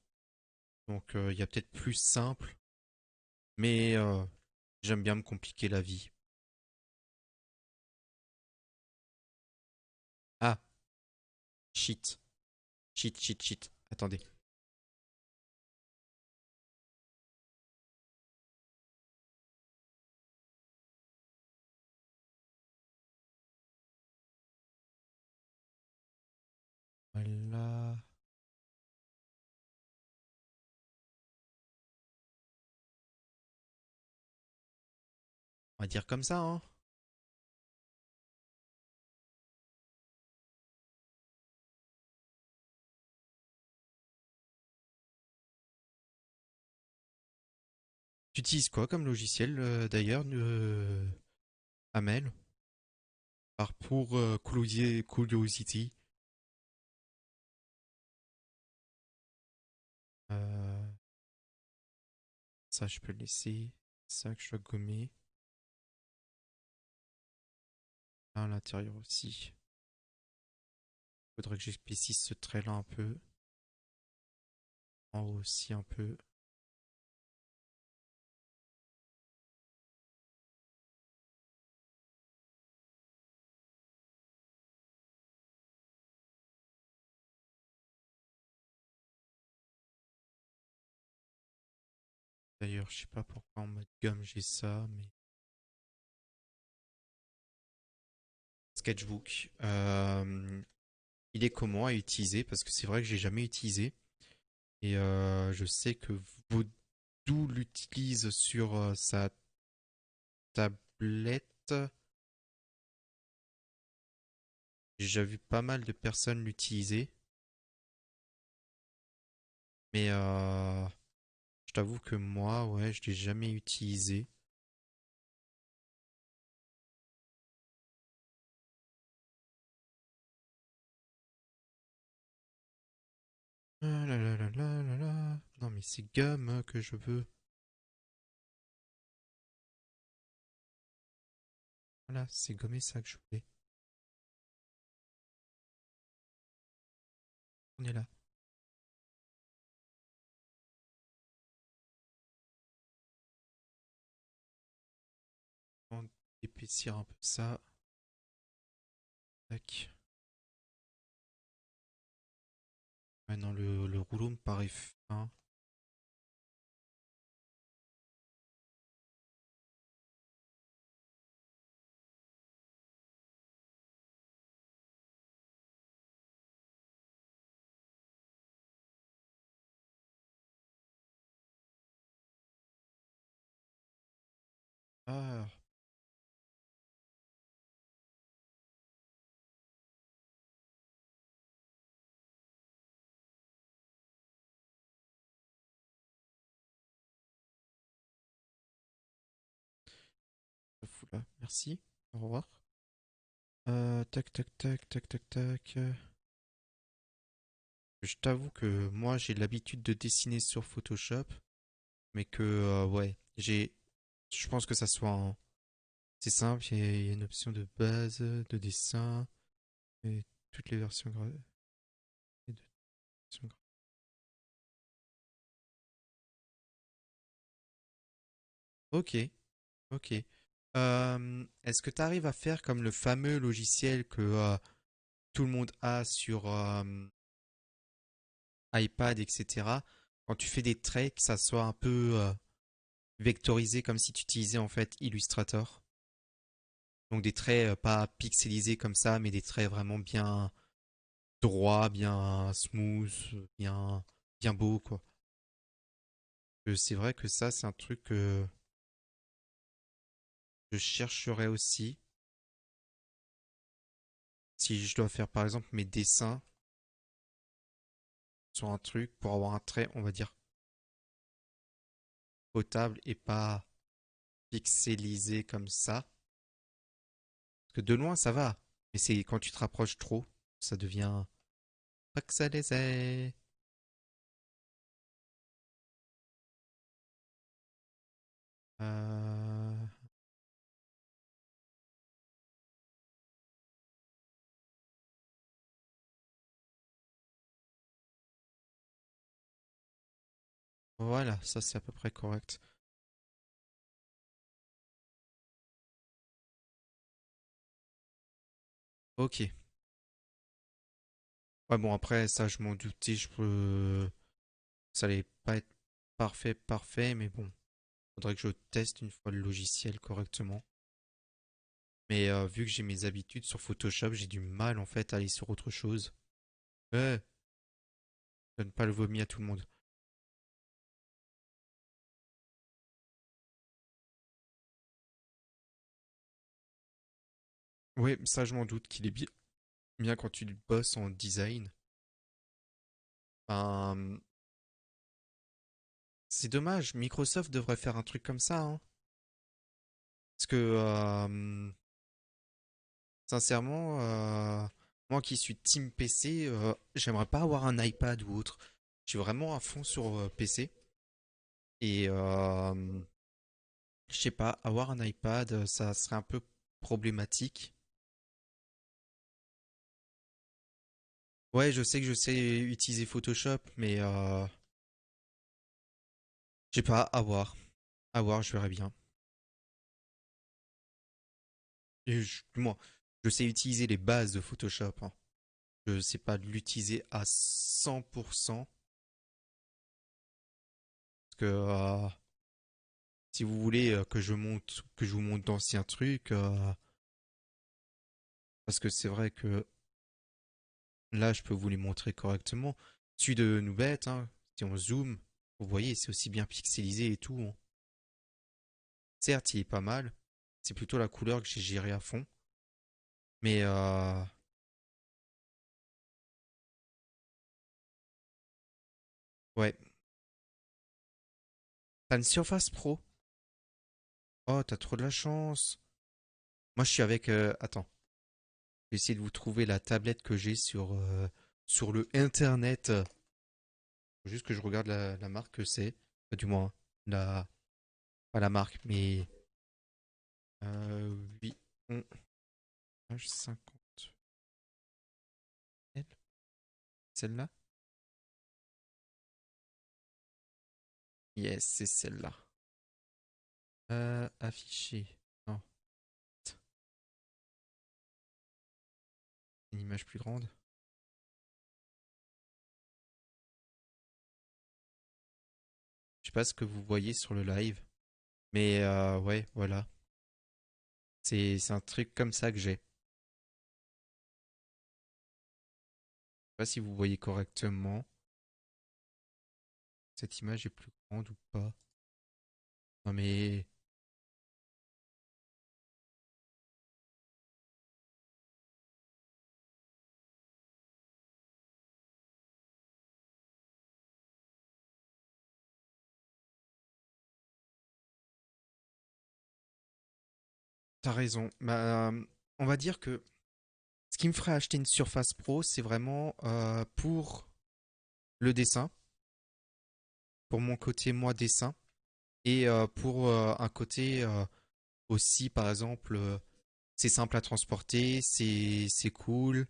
Donc il y a peut-être plus simple. Mais j'aime bien me compliquer la vie. Ah, shit. Shit, shit, shit. Attendez. Voilà. On va dire comme ça, hein. Tu utilises quoi comme logiciel d'ailleurs, Amel? Par pour Curiosity. Euh, ça, je peux le laisser. Ça que je dois gommer. Là, à l'intérieur aussi. Faudrait que j'épaississe ce trait-là un peu. En haut aussi un peu. D'ailleurs, je sais pas pourquoi en mode gomme j'ai ça, mais... Sketchbook. Il est comment à utiliser? Parce que c'est vrai que j'ai jamais utilisé. Et je sais que Vodou l'utilise sur sa tablette. J'ai déjà vu pas mal de personnes l'utiliser. Mais je t'avoue que moi, ouais, je l'ai jamais utilisé. Ah là là là là là là. Non mais c'est gomme que je veux. Voilà, c'est gommer ça que je voulais. On est là. On va épaissir un peu ça. Tac. Maintenant le rouleau me paraît fin. Ah, ça fout là. Merci. Au revoir. Tac tac tac tac tac tac. Je t'avoue que moi j'ai l'habitude de dessiner sur Photoshop, mais que ouais, je pense que ça soit c'est simple, il y a une option de base, de dessin, et toutes les versions Ok, ok. Est-ce que tu arrives à faire comme le fameux logiciel que tout le monde a sur iPad, etc. Quand tu fais des traits, que ça soit un peu vectorisé comme si tu utilisais en fait Illustrator. Donc des traits pas pixelisés comme ça, mais des traits vraiment bien droits, bien smooth, bien beaux quoi. C'est vrai que ça, c'est un truc que je chercherais aussi. Si je dois faire par exemple mes dessins sur un truc pour avoir un trait, on va dire, potable et pas pixelisé comme ça. Parce que de loin, ça va. Mais c'est quand tu te rapproches trop, ça devient pixelisé. Euh, Voilà, ça c'est à peu près correct. Ok. Ouais, bon, après, ça, je m'en doutais, je peux. Ça allait pas être parfait, parfait, mais bon, faudrait que je teste une fois le logiciel correctement. Mais vu que j'ai mes habitudes sur Photoshop, j'ai du mal en fait à aller sur autre chose. Ouais, donne pas le vomi à tout le monde. Ouais, ça, je m'en doute qu'il est bien quand tu bosses en design. Ben, c'est dommage, Microsoft devrait faire un truc comme ça, hein. Parce que, sincèrement, moi qui suis team PC, j'aimerais pas avoir un iPad ou autre. Je suis vraiment à fond sur PC. Et je sais pas, avoir un iPad, ça serait un peu problématique. Ouais, je sais que je sais utiliser Photoshop, mais je sais pas, à voir. À voir, je verrai bien. Moi, je sais utiliser les bases de Photoshop, hein. Je sais pas l'utiliser à 100%. Parce que si vous voulez que je vous montre d'anciens trucs, parce que c'est vrai que là, je peux vous les montrer correctement. Celui de Noubette, hein, si on zoome, vous voyez, c'est aussi bien pixelisé et tout, hein. Certes, il est pas mal. C'est plutôt la couleur que j'ai géré à fond. Mais ouais. T'as une Surface Pro. Oh, t'as trop de la chance. Moi, je suis avec. Attends. Je vais essayer de vous trouver la tablette que j'ai sur le internet. Faut juste que je regarde la marque que c'est. Du moins, la, pas la marque, mais oui. On, H50L. Celle-là? Yes, c'est celle-là. Afficher. Non, une image plus grande. Je sais pas ce que vous voyez sur le live. Mais ouais, voilà. C'est un truc comme ça que j'ai. Je sais pas si vous voyez correctement. Cette image est plus grande ou pas. Non mais t'as raison. Bah, on va dire que ce qui me ferait acheter une Surface Pro, c'est vraiment pour le dessin, pour mon côté moi dessin, et pour un côté aussi, par exemple, c'est simple à transporter, c'est cool.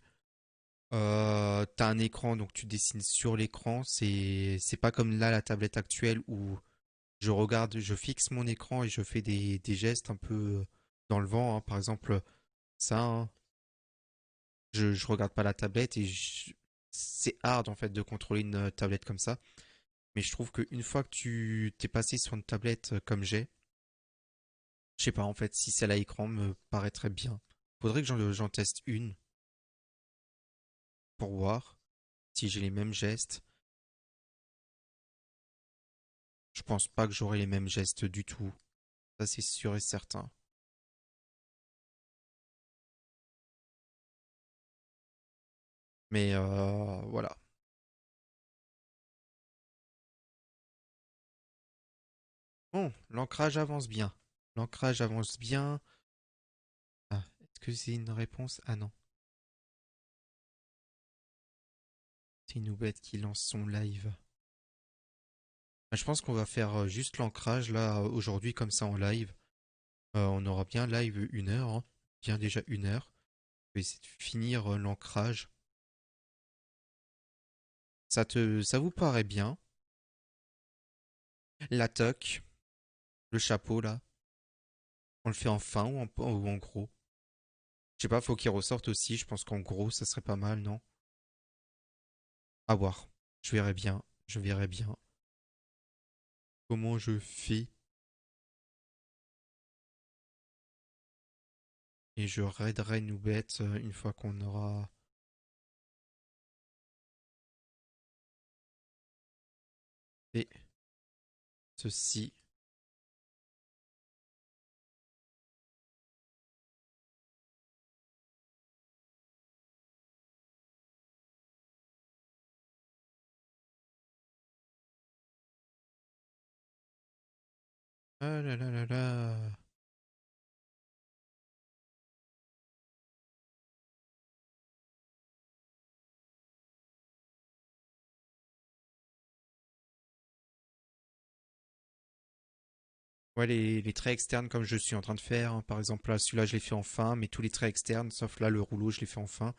T'as un écran, donc tu dessines sur l'écran. C'est pas comme là la tablette actuelle où je regarde, je fixe mon écran et je fais des gestes un peu. dans le vent, hein. Par exemple, ça, hein, je regarde pas la tablette c'est hard en fait de contrôler une tablette comme ça. Mais je trouve qu'une fois que tu t'es passé sur une tablette comme j'ai, je sais pas en fait si celle à écran me paraîtrait bien. Faudrait que j'en teste une pour voir si j'ai les mêmes gestes. Je pense pas que j'aurai les mêmes gestes du tout. Ça c'est sûr et certain. Mais voilà. Bon, l'ancrage avance bien. L'ancrage avance bien. Ah, est-ce que c'est une réponse? Ah non, c'est une nouvelle qui lance son live. Ah, je pense qu'on va faire juste l'ancrage là aujourd'hui comme ça en live. On aura bien live 1 heure, hein. Bien déjà 1 heure. Je vais essayer de finir l'ancrage. Ça vous paraît bien? La toque, le chapeau là, on le fait en fin ou en gros? Je sais pas, faut qu'il ressorte aussi. Je pense qu'en gros, ça serait pas mal, non? À voir. Je verrai bien. Je verrai bien comment je fais et je raiderai Noobet une fois qu'on aura fait ceci. Ah là là là là. Ouais, les traits externes comme je suis en train de faire, hein. Par exemple, là, celui-là, je l'ai fait en fin, mais tous les traits externes, sauf là, le rouleau, je l'ai fait en fin.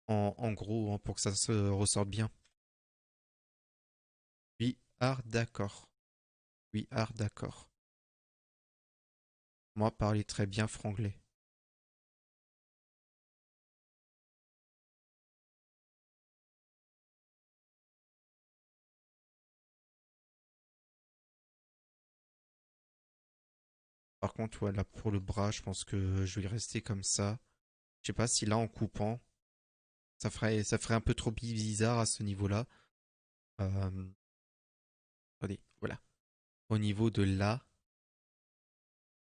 En gros, hein, pour que ça se ressorte bien. Oui, art, d'accord. Oui, art, d'accord. Moi, parler très bien franglais. Par contre, voilà, pour le bras, je pense que je vais rester comme ça. Je sais pas si là, en coupant, ça ferait un peu trop bizarre à ce niveau-là. Euh, Attendez, voilà. Au niveau de là,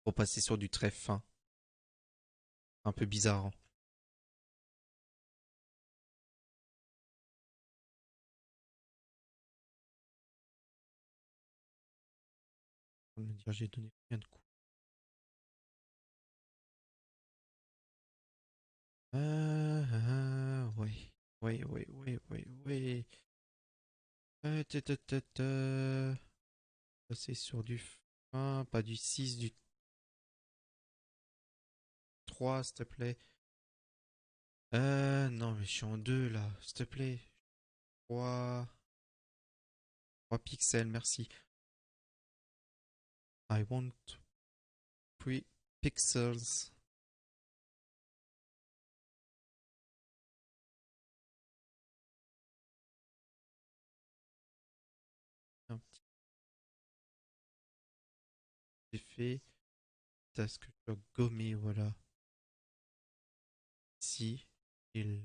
pour passer sur du très fin. Un peu bizarre, hein. On va me dire, j'ai donné combien de coups. Ouais. Ouais, ouais, ouais, ouais, ouais. Ta, ta, ta, ta. Passer sur du fin, pas du 6, du 3, s'il te plaît. Non, mais je suis en 2 là, s'il te plaît. 3, 3 pixels, merci. I want 3 pixels. Un petit effet. Est-ce que je dois gommer, voilà. Ici. Et là.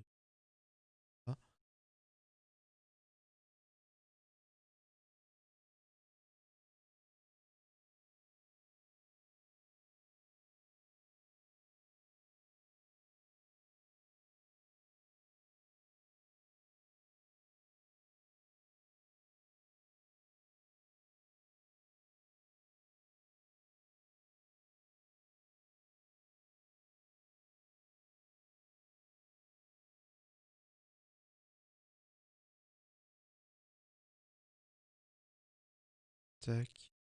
Tac.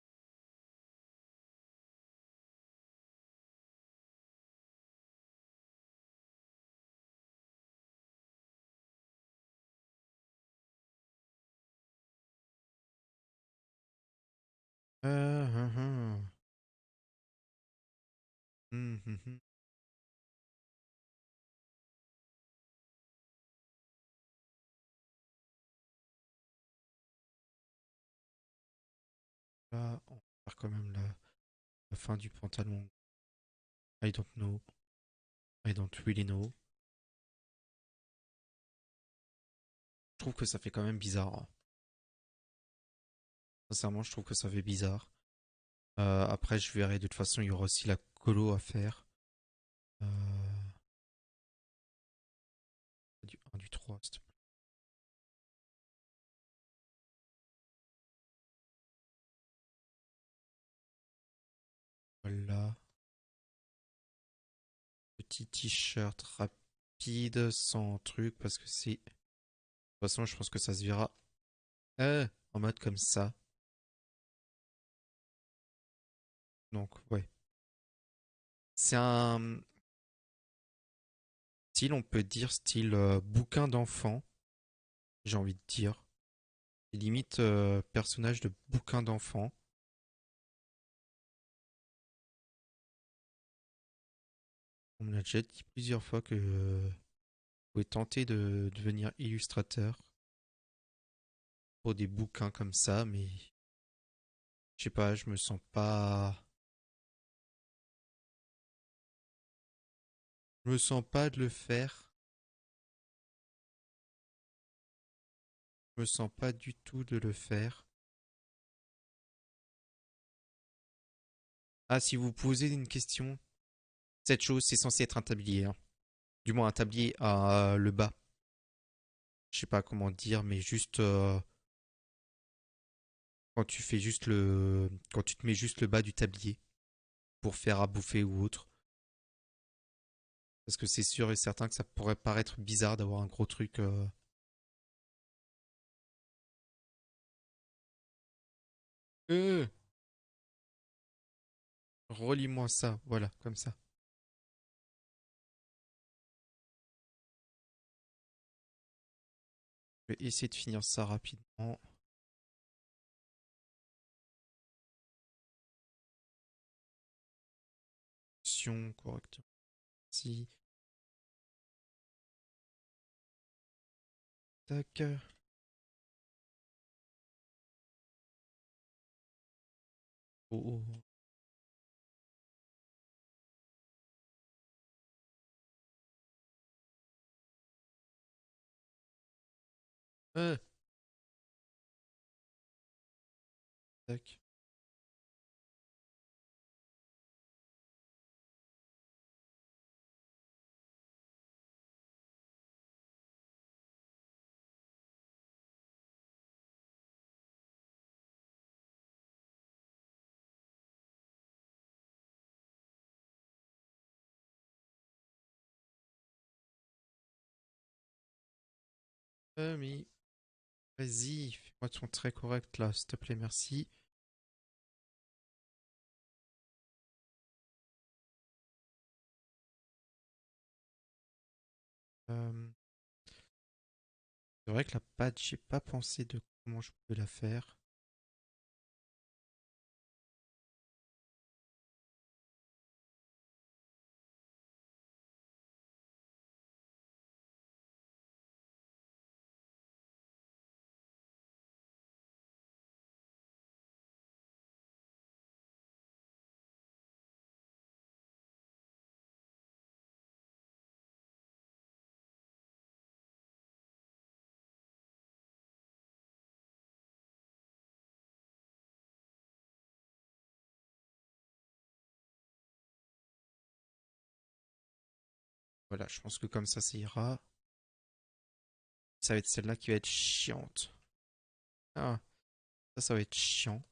Hum. Mhm. Là, on va faire quand même la fin du pantalon. I don't know. I don't really know. Je trouve que ça fait quand même bizarre, hein. Sincèrement, je trouve que ça fait bizarre. Après, je verrai. De toute façon, il y aura aussi la colo à faire. Euh, du 1, du 3, s'il te plaît. Voilà. Petit t-shirt rapide, sans truc, parce que c'est... De toute façon, je pense que ça se verra en mode comme ça. Donc, ouais. C'est un style, on peut dire, style bouquin d'enfant, j'ai envie de dire. Limite personnage de bouquin d'enfant. On me l'a déjà dit plusieurs fois que vous pouvez tenter de devenir illustrateur pour des bouquins comme ça, mais je sais pas, je me sens pas de le faire. Je me sens pas du tout de le faire. Ah, si vous posez une question, cette chose, c'est censé être un tablier, hein. Du moins un tablier à le bas. Je sais pas comment dire, mais juste quand tu fais juste quand tu te mets juste le bas du tablier pour faire à bouffer ou autre. Parce que c'est sûr et certain que ça pourrait paraître bizarre d'avoir un gros truc. Euh, Relis-moi ça, voilà, comme ça. Je vais essayer de finir ça rapidement. Correctement. Si. Tac. Oh, oh. Euh, Tac. Mais vas-y, fais-moi ton trait correct là, s'il te plaît, merci. Euh, c'est vrai que la pâte, j'ai pas pensé de comment je pouvais la faire. Voilà, je pense que comme ça ira. Ça va être celle-là qui va être chiante. Ah, ça va être chiant.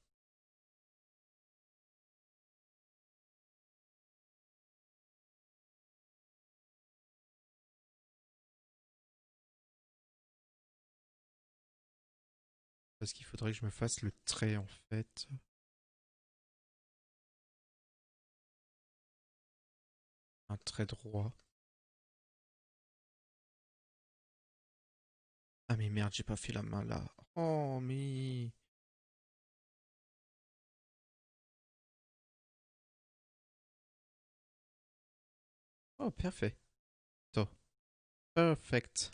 Parce qu'il faudrait que je me fasse le trait en fait. Un trait droit. Ah mais merde, j'ai pas fait la main là. Oh mais... Oh, parfait. Top. Perfect.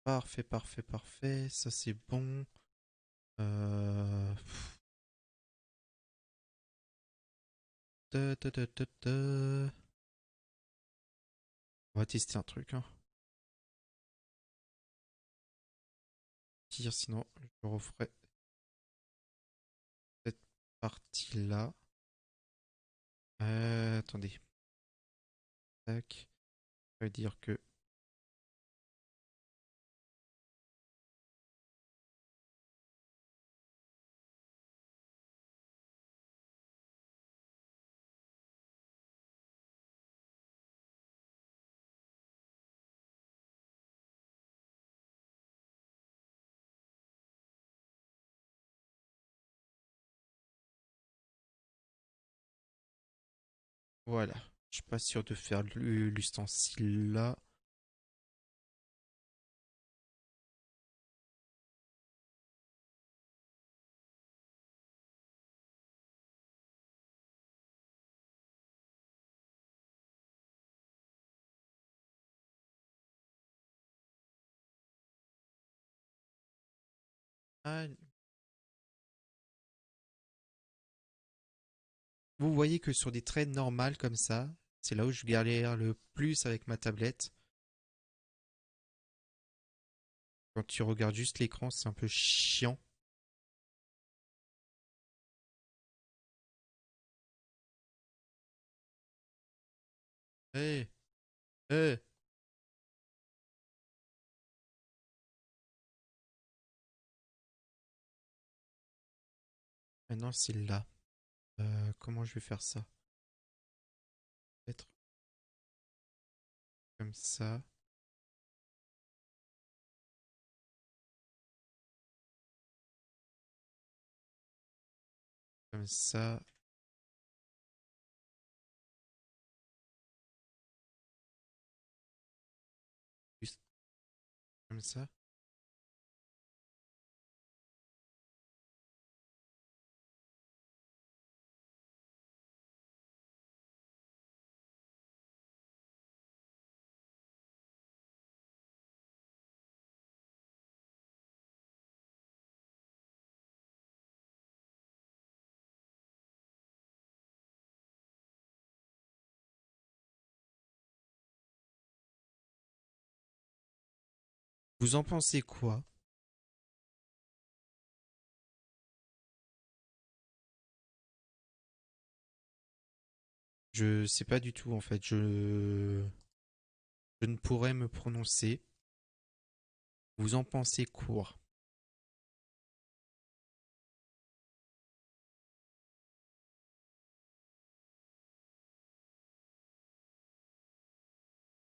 Parfait, parfait, parfait. Ça, c'est bon. Euh... On va tester un truc, hein. Sinon, je referai cette partie-là. Attendez. Tac. Ça veut dire que... Voilà. Je suis pas sûr de faire l'ustensile là. Ah, vous voyez que sur des traits normales comme ça, c'est là où je galère le plus avec ma tablette. Quand tu regardes juste l'écran, c'est un peu chiant. Eh, eh. Maintenant, c'est là. Comment je vais faire ça? Peut-être comme ça, comme ça, juste comme ça. Vous en pensez quoi? Je sais pas du tout en fait. Je ne pourrais me prononcer. Vous en pensez quoi?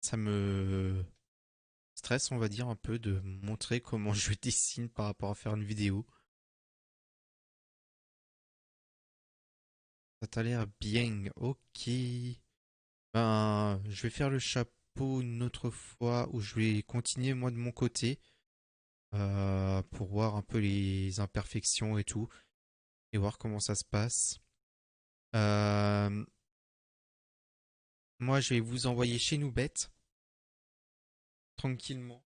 Ça me stresse, on va dire, un peu de montrer comment je dessine par rapport à faire une vidéo. Ça t'a l'air bien, ok. Ben, je vais faire le chapeau une autre fois où je vais continuer moi de mon côté pour voir un peu les imperfections et tout et voir comment ça se passe. Euh, Moi, je vais vous envoyer chez nous bête tranquillement.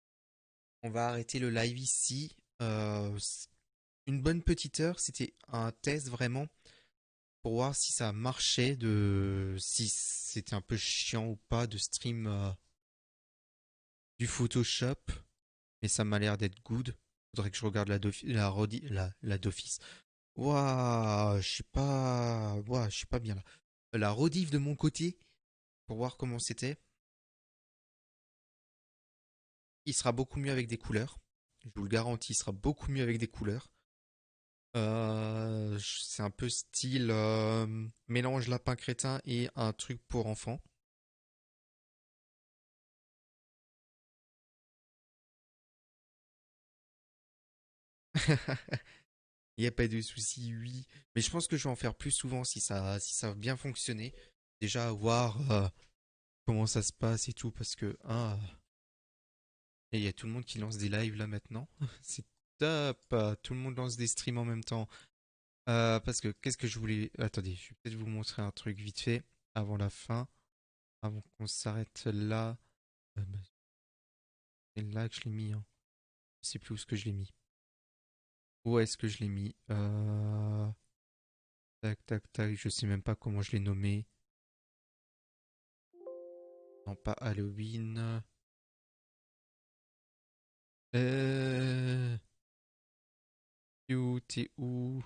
On va arrêter le live ici. Une bonne petite heure, c'était un test vraiment pour voir si ça marchait, si c'était un peu chiant ou pas de stream du Photoshop, mais ça m'a l'air d'être good. Faudrait que je regarde la d'office. Waouh, je suis pas bien là. La rediff de mon côté pour voir comment c'était. Il sera beaucoup mieux avec des couleurs. Je vous le garantis, il sera beaucoup mieux avec des couleurs. C'est un peu style mélange lapin crétin et un truc pour enfants. Il n'y a pas de souci, oui. Mais je pense que je vais en faire plus souvent si ça va bien fonctionner. Déjà, voir comment ça se passe et tout, parce que, et il y a tout le monde qui lance des lives là maintenant. C'est top. Tout le monde lance des streams en même temps. Parce que, qu'est-ce que je voulais... Attendez, je vais peut-être vous montrer un truc vite fait avant la fin. Avant qu'on s'arrête là. Bah, c'est là que je l'ai mis, hein. Je sais plus où est-ce que je l'ai mis. Où est-ce que je l'ai mis? Tac, tac, tac. Je sais même pas comment je l'ai nommé. Non, pas Halloween. Euh... T'es où? T'es où?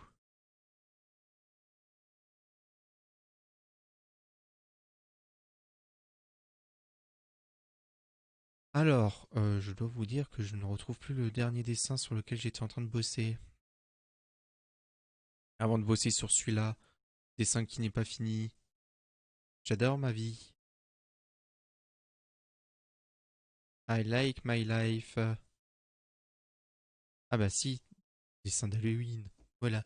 Alors, je dois vous dire que je ne retrouve plus le dernier dessin sur lequel j'étais en train de bosser. Avant de bosser sur celui-là, dessin qui n'est pas fini. J'adore ma vie. I like my life. Ah bah si, dessin d'Halloween. Voilà.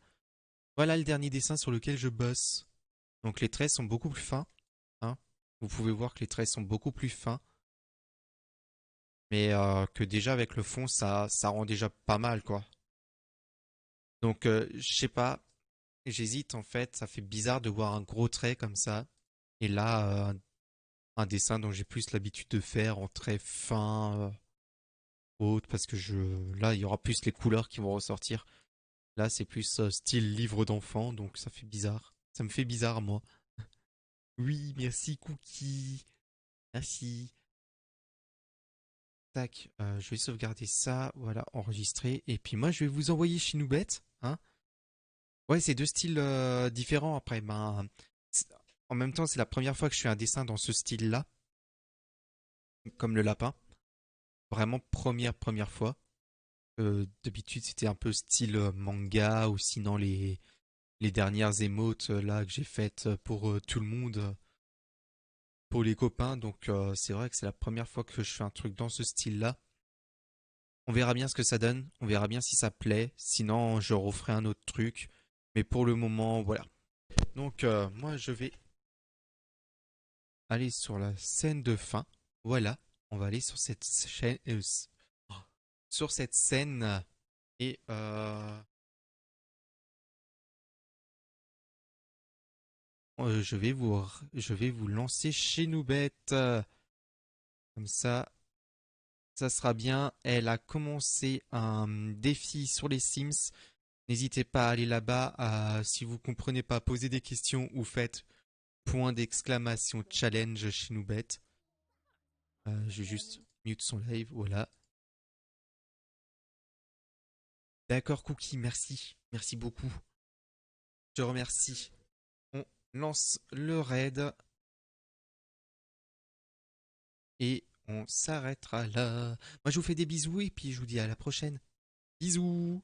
Voilà le dernier dessin sur lequel je bosse. Donc les traits sont beaucoup plus fins, hein. Vous pouvez voir que les traits sont beaucoup plus fins. Mais que déjà avec le fond, ça rend déjà pas mal, quoi. Donc je sais pas, j'hésite en fait. Ça fait bizarre de voir un gros trait comme ça. Et là, un dessin dont j'ai plus l'habitude de faire en très fin, haute, parce que là, il y aura plus les couleurs qui vont ressortir. Là, c'est plus style livre d'enfant, donc ça fait bizarre. Ça me fait bizarre, moi. Oui, merci, Cookie. Merci. Tac, je vais sauvegarder ça. Voilà, enregistré. Et puis moi, je vais vous envoyer chez Noubet, hein. Ouais, c'est deux styles différents après. Ben, en même temps, c'est la première fois que je fais un dessin dans ce style-là, comme le lapin. Vraiment première fois. D'habitude, c'était un peu style manga ou sinon les dernières émotes là que j'ai faites pour tout le monde, pour les copains. Donc c'est vrai que c'est la première fois que je fais un truc dans ce style-là. On verra bien ce que ça donne. On verra bien si ça plaît. Sinon, je referai un autre truc. Mais pour le moment, voilà. Donc moi, je vais aller sur la scène de fin. Voilà. On va aller sur cette chaîne, sur cette scène et je vais vous lancer chez Noubet. Comme ça sera bien. Elle a commencé un défi sur les Sims. N'hésitez pas à aller là-bas. Si vous comprenez pas, posez des questions ou faites point d'exclamation challenge chez Noubet. Je vais juste mute son live. Voilà. D'accord, Cookie. Merci. Merci beaucoup. Je te remercie. On lance le raid et on s'arrêtera là. Moi, je vous fais des bisous et puis je vous dis à la prochaine. Bisous.